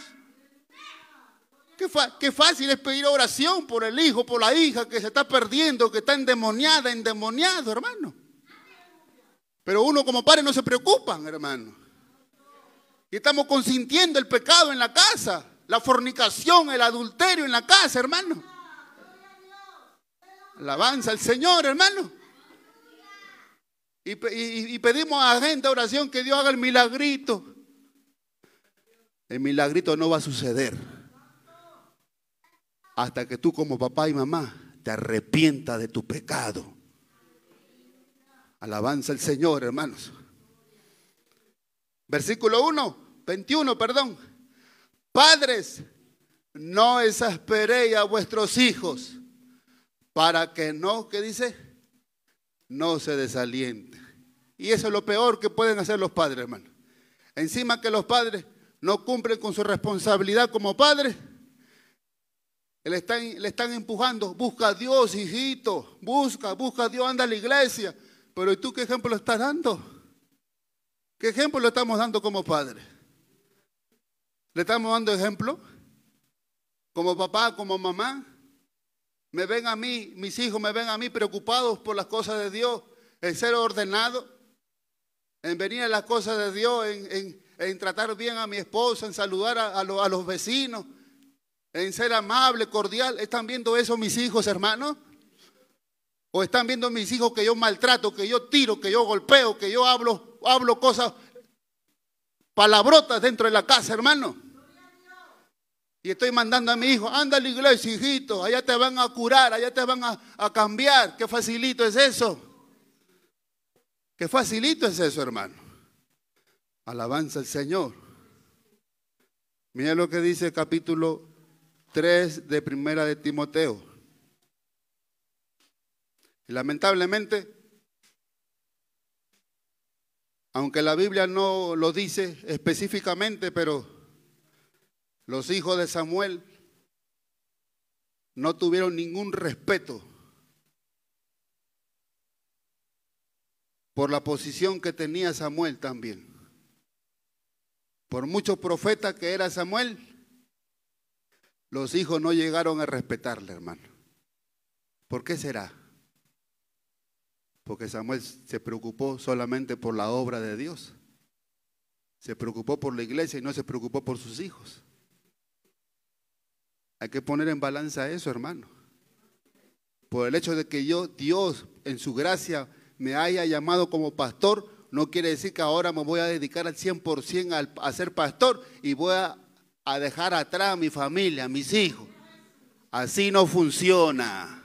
Qué fácil es pedir oración por el hijo, por la hija que se está perdiendo, que está endemoniado, hermano. Pero uno como padre no se preocupa, hermano. Y estamos consintiendo el pecado en la casa, la fornicación, el adulterio en la casa, hermano. Alabanza al Señor, hermano. Y pedimos a la gente de oración que Dios haga el milagrito. El milagrito no va a suceder hasta que tú como papá y mamá te arrepientas de tu pecado. Alabanza al Señor, hermanos. Versículo 21, perdón. Padres, no exasperéis a vuestros hijos para que no, ¿qué dice? No se desalienten. Y eso es lo peor que pueden hacer los padres, hermano. Encima que los padres no cumplen con su responsabilidad como padres, le están empujando. Busca a Dios, hijito. Busca a Dios, anda a la iglesia. Pero ¿y tú qué ejemplo le estás dando? ¿Qué ejemplo le estamos dando como padres? ¿Le estamos dando ejemplo? Como papá, como mamá. Me ven a mí, mis hijos me ven a mí preocupados por las cosas de Dios, en ser ordenado, en venir a las cosas de Dios, en tratar bien a mi esposa, en saludar a los vecinos, en ser amable, cordial. ¿Están viendo eso mis hijos, hermanos? ¿O están viendo mis hijos que yo maltrato, que yo tiro, que yo golpeo, que yo hablo cosas, palabrotas dentro de la casa, hermano? Y estoy mandando a mi hijo, anda a la iglesia, hijito, allá te van a curar, allá te van a cambiar. Qué facilito es eso. Qué facilito es eso, hermano. Alabanza al Señor. Mira lo que dice el capítulo 3 de Primera de Timoteo. Y lamentablemente, aunque la Biblia no lo dice específicamente, pero los hijos de Samuel no tuvieron ningún respeto por la posición que tenía Samuel también. Por mucho profeta que era Samuel, los hijos no llegaron a respetarle, hermano. ¿Por qué será? Porque Samuel se preocupó solamente por la obra de Dios. Se preocupó por la iglesia y no se preocupó por sus hijos. Hay que poner en balanza eso, hermano. Por el hecho de que Dios, en su gracia, me haya llamado como pastor, no quiere decir que ahora me voy a dedicar al 100% a ser pastor y voy a dejar atrás a mi familia, a mis hijos. Así no funciona.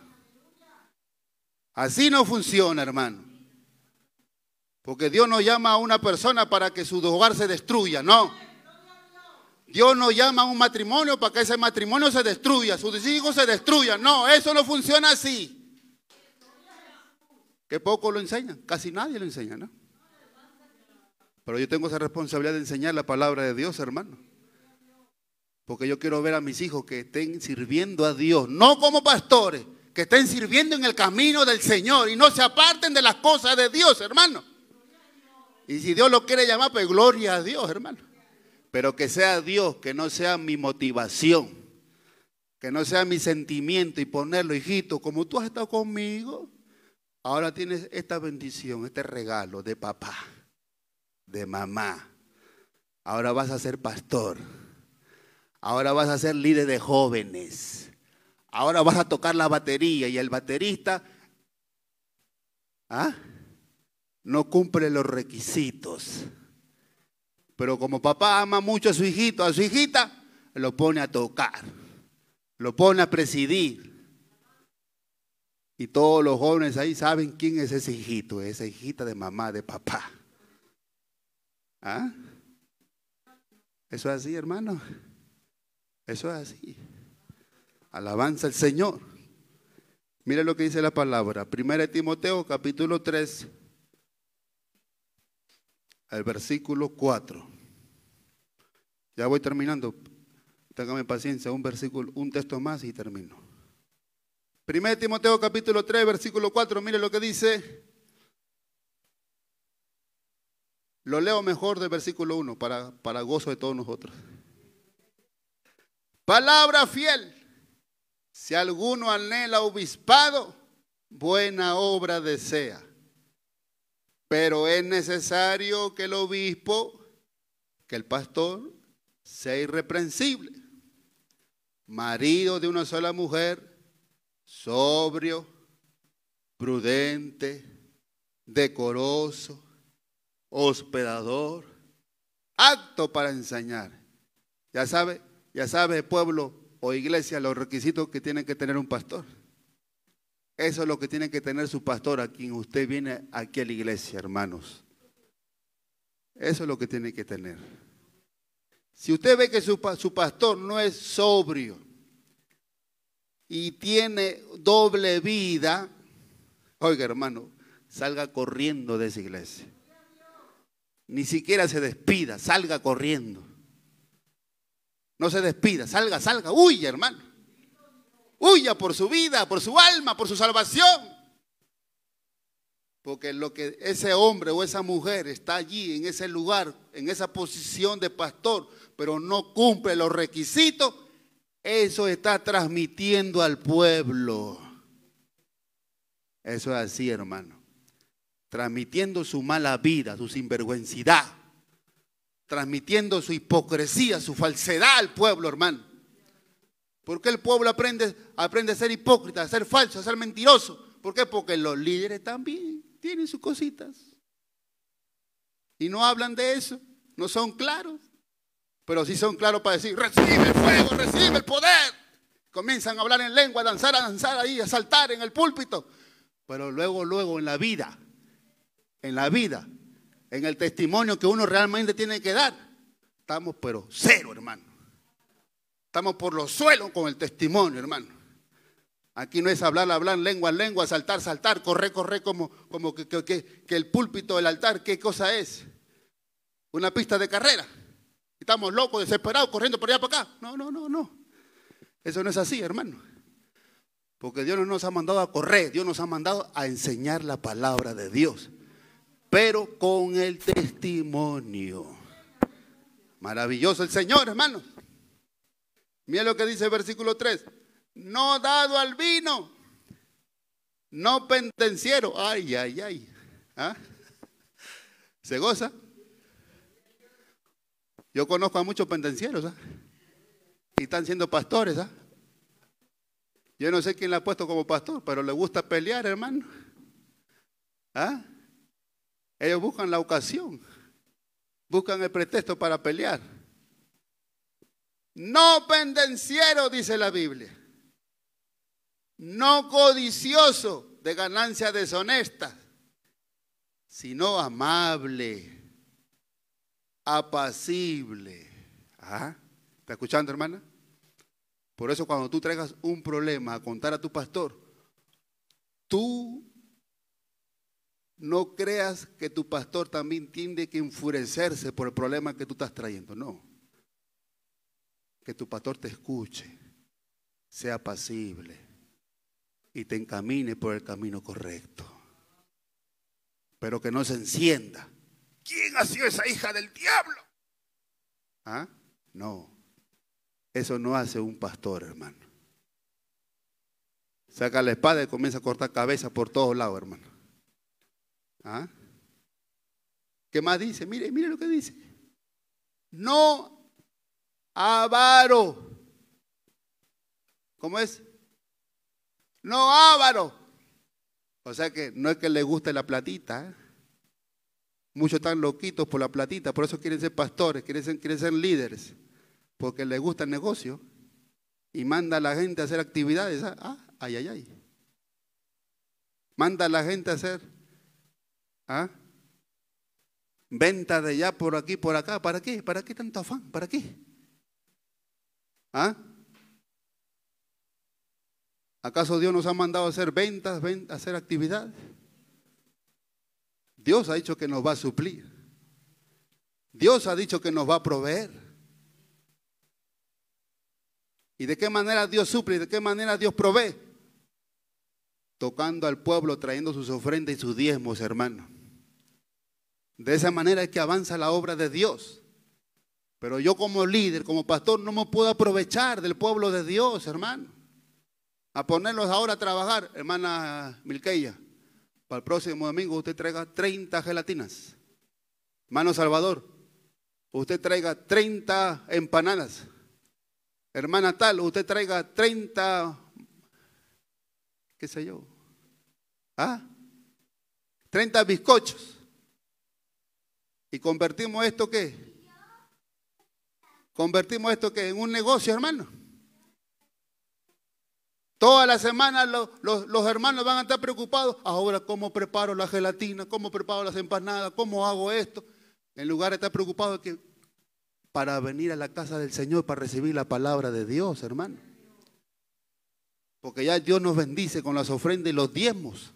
Así no funciona, hermano. Porque Dios no llama a una persona para que su hogar se destruya, no. Dios no llama a un matrimonio para que ese matrimonio se destruya, sus hijos se destruyan. No, eso no funciona así. Que poco lo enseñan, casi nadie lo enseña, ¿no? Pero yo tengo esa responsabilidad de enseñar la palabra de Dios, hermano. Porque yo quiero ver a mis hijos que estén sirviendo a Dios, no como pastores, que estén sirviendo en el camino del Señor y no se aparten de las cosas de Dios, hermano. Y si Dios lo quiere llamar, pues gloria a Dios, hermano. Pero que sea Dios, que no sea mi motivación, que no sea mi sentimiento y ponerlo, hijito, como tú has estado conmigo, ahora tienes esta bendición, este regalo de papá, de mamá. Ahora vas a ser pastor. Ahora vas a ser líder de jóvenes. Ahora vas a tocar la batería y el baterista no cumple los requisitos. Pero como papá ama mucho a su hijito, a su hijita, lo pone a tocar, lo pone a presidir. Y todos los jóvenes ahí saben quién es ese hijito, esa hijita de mamá, de papá. Eso es así, hermano. Eso es así. Alabanza al Señor. Mira lo que dice la palabra. 1 Timoteo capítulo 3, el versículo 4. Ya voy terminando. Téngame paciencia, un texto más y termino. 1 Timoteo capítulo 3, versículo 4. Mire lo que dice. Lo leo mejor del versículo 1 para gozo de todos nosotros. Palabra fiel. Si alguno anhela obispado, buena obra desea. Pero es necesario que el obispo, que el pastor, sea irreprensible, marido de una sola mujer, sobrio, prudente, decoroso, hospedador, apto para enseñar. Ya sabe, pueblo o iglesia, los requisitos que tiene que tener un pastor. Eso es lo que tiene que tener su pastor a quien usted viene aquí a la iglesia, hermanos. Eso es lo que tiene que tener. Si usted ve que su pastor no es sobrio y tiene doble vida, oiga, hermano, salga corriendo de esa iglesia. Ni siquiera se despida, salga corriendo. No se despida, salga, huya, hermano. Huya por su vida, por su alma, por su salvación. Porque lo que ese hombre o esa mujer está allí, en ese lugar, en esa posición de pastor, pero no cumple los requisitos, eso está transmitiendo al pueblo. Eso es así, hermano. Transmitiendo su mala vida, su sinvergüencidad. Transmitiendo su hipocresía, su falsedad al pueblo, hermano. ¿Por qué el pueblo aprende a ser hipócrita, a ser falso, a ser mentiroso? ¿Por qué? Porque los líderes también tienen sus cositas. Y no hablan de eso, no son claros. Pero sí son claros para decir, recibe el fuego, recibe el poder. Comienzan a hablar en lengua, a danzar ahí, a saltar en el púlpito. Pero luego en la vida, en el testimonio que uno realmente tiene que dar, estamos pero cero, hermano. Estamos por los suelos con el testimonio, hermano. Aquí no es hablar, hablar, lengua, lengua, saltar, saltar, correr, correr, como que el púlpito, el altar, ¿qué cosa es? Una pista de carrera. Estamos locos, desesperados, corriendo por allá para acá. No, no, no, no. Eso no es así, hermano. Porque Dios no nos ha mandado a correr, Dios nos ha mandado a enseñar la palabra de Dios. Pero con el testimonio. Maravilloso el Señor, hermano. Mira lo que dice el versículo 3. No dado al vino, no pendenciero. Ay, ay, ay. ¿Ah? ¿Se goza? Yo conozco a muchos pendencieros, ¿ah? Y están siendo pastores, ¿ah? Yo no sé quién la ha puesto como pastor, pero le gusta pelear, hermano. ¿Ah? Ellos buscan la ocasión, buscan el pretexto para pelear. No pendenciero, dice la Biblia. No codicioso de ganancias deshonestas, sino amable, apacible. ¿Ah? ¿Está escuchando, hermana? Por eso cuando tú traigas un problema a contar a tu pastor, tú no creas que tu pastor también tiene que enfurecerse por el problema que tú estás trayendo. No. Que tu pastor te escuche, sea apacible y te encamine por el camino correcto. Pero que no se encienda. ¿Quién ha sido esa hija del diablo? ¿Ah? No. Eso no hace un pastor, hermano. Saca la espada y comienza a cortar cabeza por todos lados, hermano. ¿Ah? ¿Qué más dice? Mire, mire lo que dice. No avaro. ¿Cómo es? No avaro. O sea que no es que le guste la platita, ¿eh? Muchos están loquitos por la platita, por eso quieren ser pastores, quieren ser líderes, porque les gusta el negocio y manda a la gente a hacer actividades. Ah, ay, ay, ay. Manda a la gente a hacer venta de allá por aquí, por acá. ¿Para qué? ¿Para qué tanto afán? ¿Para qué? ¿Ah? ¿Acaso Dios nos ha mandado a hacer ventas, a hacer actividades? Dios ha dicho que nos va a suplir. Dios ha dicho que nos va a proveer. ¿Y de qué manera Dios suple? ¿Y de qué manera Dios provee? Tocando al pueblo, trayendo sus ofrendas y sus diezmos, hermano. De esa manera es que avanza la obra de Dios. Pero yo como líder, como pastor, no me puedo aprovechar del pueblo de Dios, hermano. A ponerlos ahora a trabajar, hermana Milqueya. Para el próximo domingo usted traiga 30 gelatinas. Hermano Salvador, usted traiga 30 empanadas. Hermana tal, usted traiga 30, qué sé yo, 30 bizcochos. ¿Y convertimos esto qué? ¿Convertimos esto qué? En un negocio, hermano. Toda la semana los hermanos van a estar preocupados. Ahora, ¿cómo preparo la gelatina? ¿Cómo preparo las empanadas? ¿Cómo hago esto? En lugar de estar preocupados que para venir a la casa del Señor, para recibir la palabra de Dios, hermano. Porque ya Dios nos bendice con las ofrendas y los diezmos.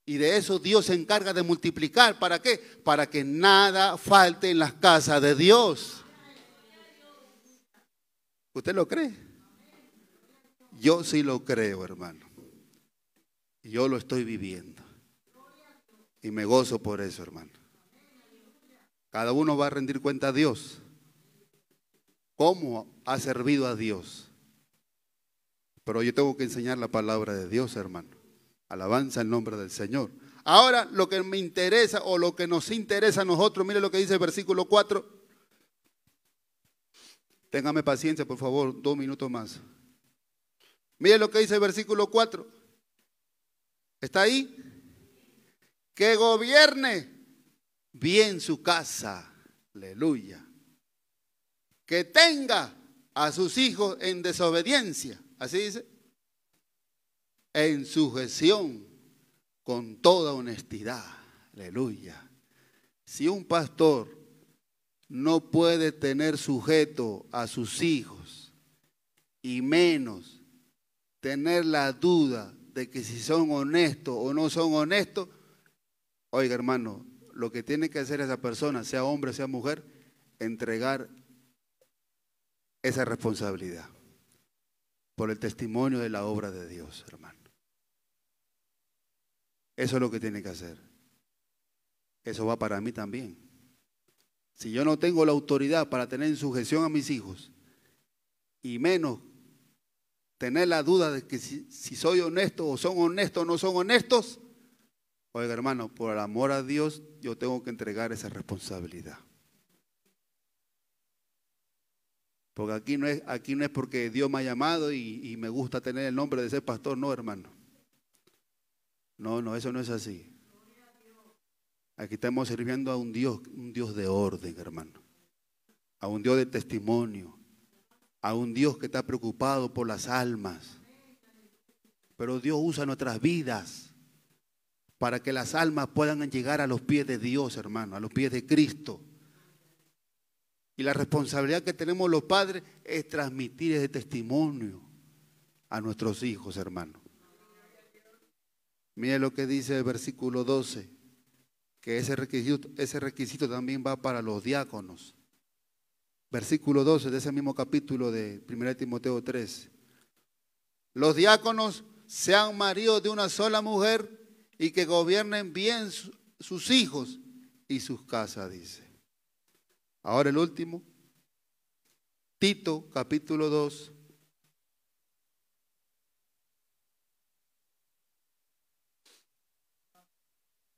Y de eso Dios se encarga de multiplicar. ¿Para qué? Para que nada falte en las casas de Dios. ¿Usted lo cree? Yo sí lo creo, hermano. Y yo lo estoy viviendo. Y me gozo por eso, hermano. Cada uno va a rendir cuenta a Dios. ¿Cómo ha servido a Dios? Pero yo tengo que enseñar la palabra de Dios, hermano. Alabanza el nombre del Señor. Ahora, lo que me interesa o lo que nos interesa a nosotros, mire lo que dice el versículo 4. Téngame paciencia, por favor, 2 minutos más. Mire lo que dice el versículo 4. ¿Está ahí? Que gobierne bien su casa. Aleluya. Que tenga a sus hijos en desobediencia. Así dice. En sujeción con toda honestidad. Aleluya. Si un pastor no puede tener sujeto a sus hijos y menos tener la duda de que si son honestos o no son honestos, oiga, hermano, lo que tiene que hacer esa persona, sea hombre, sea mujer, entregar esa responsabilidad por el testimonio de la obra de Dios, hermano. Eso es lo que tiene que hacer. Eso va para mí también. Si yo no tengo la autoridad para tener en sujeción a mis hijos, y menos tener la duda de que si soy honesto o son honestos o no son honestos, oiga, hermano, por el amor a Dios, yo tengo que entregar esa responsabilidad. Porque aquí no es porque Dios me ha llamado y me gusta tener el nombre de ser pastor, no, hermano. No, eso no es así. Aquí estamos sirviendo a un Dios de orden, hermano. A un Dios de testimonio. A un Dios que está preocupado por las almas. Pero Dios usa nuestras vidas para que las almas puedan llegar a los pies de Dios, hermano, a los pies de Cristo. Y la responsabilidad que tenemos los padres es transmitir ese testimonio a nuestros hijos, hermano. Mire lo que dice el versículo 12, que ese requisito también va para los diáconos. Versículo 12 de ese mismo capítulo de 1 Timoteo 3. Los diáconos sean maridos de una sola mujer y que gobiernen bien sus hijos y sus casas, dice. Ahora el último, Tito capítulo 2.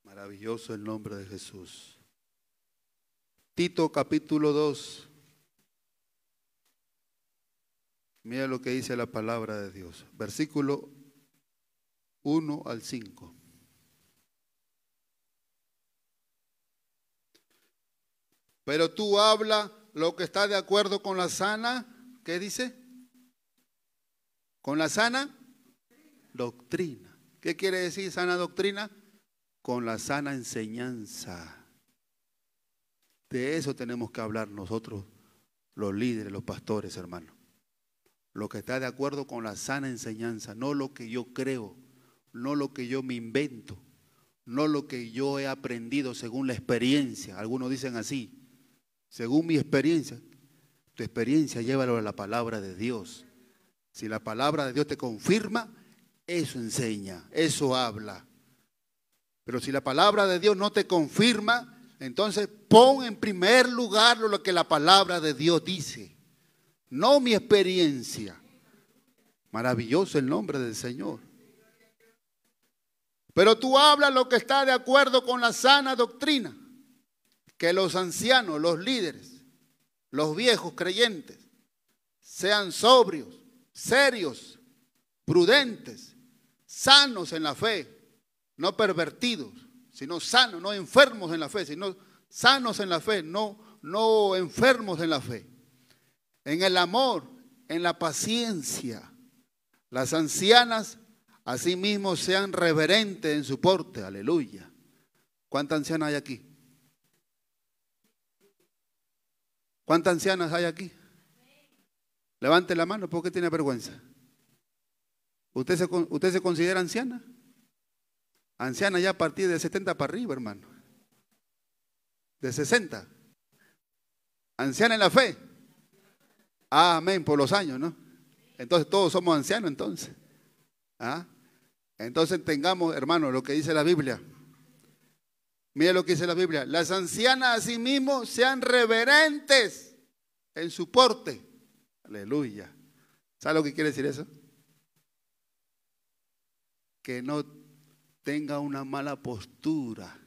Maravilloso el nombre de Jesús. Tito capítulo 2. Mira lo que dice la palabra de Dios. Versículo 1 al 5. Pero tú habla lo que está de acuerdo con la sana, ¿qué dice? Con la sana doctrina. ¿Qué quiere decir sana doctrina? Con la sana enseñanza. De eso tenemos que hablar nosotros, los líderes, los pastores, hermano. Lo que está de acuerdo con la sana enseñanza, no lo que yo creo, no lo que yo me invento, no lo que yo he aprendido según la experiencia. Algunos dicen así. Según mi experiencia, tu experiencia llévalo a la palabra de Dios. Si la palabra de Dios te confirma, eso enseña, eso habla. Pero si la palabra de Dios no te confirma, entonces pon en primer lugar lo que la palabra de Dios dice, no mi experiencia. Maravilloso el nombre del Señor. Pero tú hablas lo que está de acuerdo con la sana doctrina. Que los ancianos, los líderes, los viejos creyentes, sean sobrios, serios, prudentes, sanos en la fe, no pervertidos, sino sanos, no enfermos en la fe, sino sanos en la fe, no enfermos en la fe. En el amor, en la paciencia, las ancianas asimismo sean reverentes en su porte, aleluya. ¿Cuántas ancianas hay aquí? ¿Cuántas ancianas hay aquí? Levante la mano, ¿por qué tiene vergüenza? ¿Usted se considera anciana? Anciana ya a partir de 70 para arriba, hermano. De 60. Anciana en la fe. Ah, amén, por los años, ¿no? Entonces todos somos ancianos entonces. ¿Ah? Entonces tengamos, hermano, lo que dice la Biblia. Mire lo que dice la Biblia. Las ancianas asimismo sean reverentes en su porte. Aleluya. ¿Sabe lo que quiere decir eso? Que no tenga una mala postura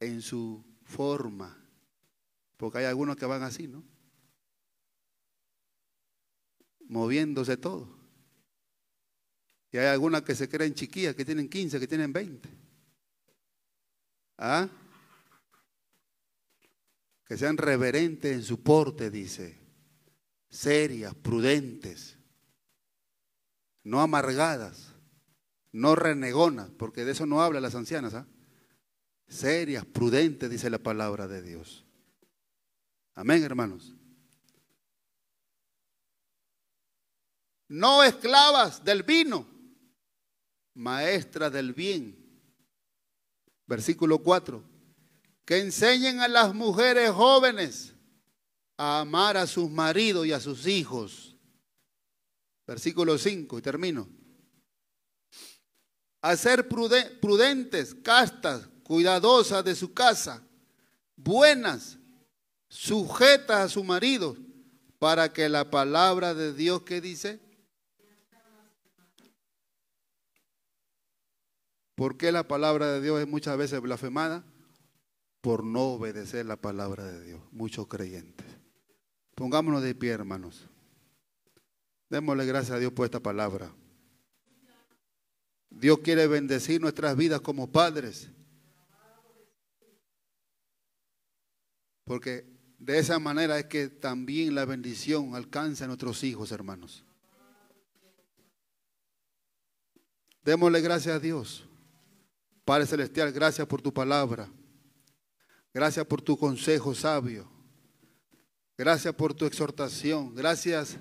en su forma. Porque hay algunos que van así, ¿no? Moviéndose todo. Y hay algunas que se creen chiquillas, que tienen 15, que tienen 20. ¿Ah? Que sean reverentes en su porte, dice. Serias, prudentes. No amargadas. No renegonas, porque de eso no habla las ancianas. ¿Ah? Serias, prudentes, dice la palabra de Dios. Amén, hermanos. no esclavas del vino, maestras del bien. Versículo 4. Que enseñen a las mujeres jóvenes a amar a sus maridos y a sus hijos. Versículo 5, y termino. A ser prudentes, castas, cuidadosas de su casa, buenas, sujetas a su marido, para que la palabra de Dios, ¿qué dice? ¿Por qué la palabra de Dios es muchas veces blasfemada? Por no obedecer la palabra de Dios, muchos creyentes. Pongámonos de pie, hermanos. Démosle gracias a Dios por esta palabra. Dios quiere bendecir nuestras vidas como padres, porque de esa manera es que también la bendición alcanza a nuestros hijos, hermanos. Démosle gracias a Dios. Padre Celestial, gracias por tu palabra. Gracias por tu consejo sabio. Gracias por tu exhortación. Gracias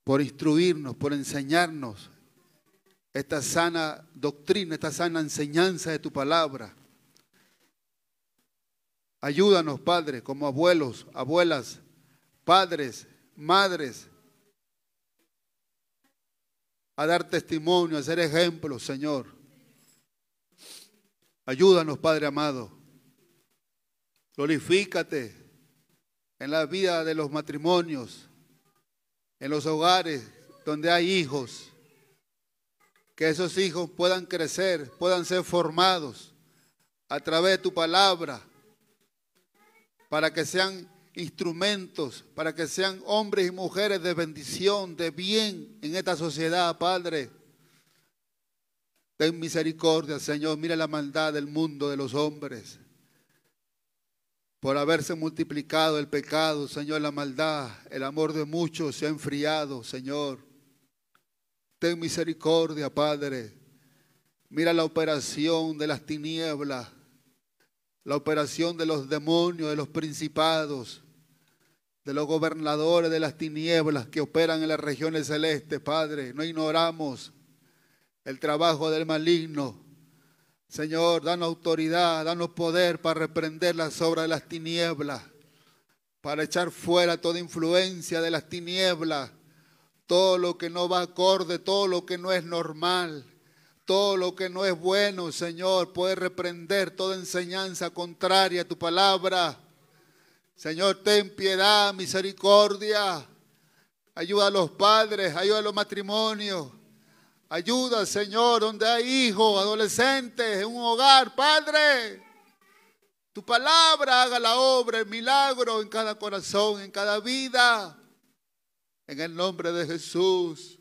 por instruirnos, por enseñarnos esta sana doctrina, esta sana enseñanza de tu palabra. Ayúdanos, Padre, como abuelos, abuelas, padres, madres, a dar testimonio, a ser ejemplos, Señor. Ayúdanos, Padre amado. Glorifícate en la vida de los matrimonios, en los hogares donde hay hijos. Que esos hijos puedan crecer, puedan ser formados a través de tu palabra, para que sean instrumentos, para que sean hombres y mujeres de bendición, de bien en esta sociedad, Padre. Ten misericordia, Señor. Mira la maldad del mundo, de los hombres. Por haberse multiplicado el pecado, Señor, la maldad, el amor de muchos se ha enfriado, Señor. Ten misericordia, Padre. Mira la operación de las tinieblas, la operación de los demonios, de los principados, de los gobernadores de las tinieblas que operan en las regiones celestes, Padre. No ignoramos el trabajo del maligno. Señor, danos autoridad, danos poder para reprender las obras de las tinieblas, para echar fuera toda influencia de las tinieblas, todo lo que no va acorde, todo lo que no es normal, todo lo que no es bueno, Señor, poder reprender toda enseñanza contraria a tu palabra. Señor, ten piedad, misericordia. Ayuda a los padres, ayuda a los matrimonios. Ayuda, Señor, donde hay hijos, adolescentes, en un hogar, Padre. Tu palabra haga la obra, el milagro en cada corazón, en cada vida. En el nombre de Jesús.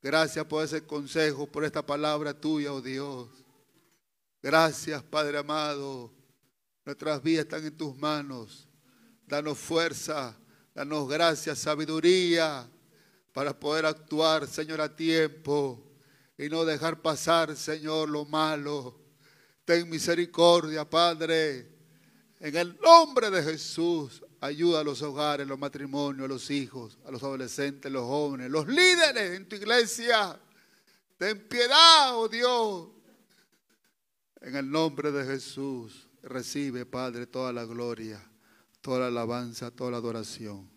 Gracias por ese consejo, por esta palabra tuya, oh Dios. Gracias, Padre amado. Nuestras vidas están en tus manos. Danos fuerza, danos gracia, sabiduría para poder actuar, Señor, a tiempo y no dejar pasar, Señor, lo malo. Ten misericordia, Padre. En el nombre de Jesús, ayuda a los hogares, los matrimonios, a los hijos, a los adolescentes, los jóvenes, los líderes en tu iglesia. Ten piedad, oh Dios. En el nombre de Jesús, recibe, Padre, toda la gloria, toda la alabanza, toda la adoración.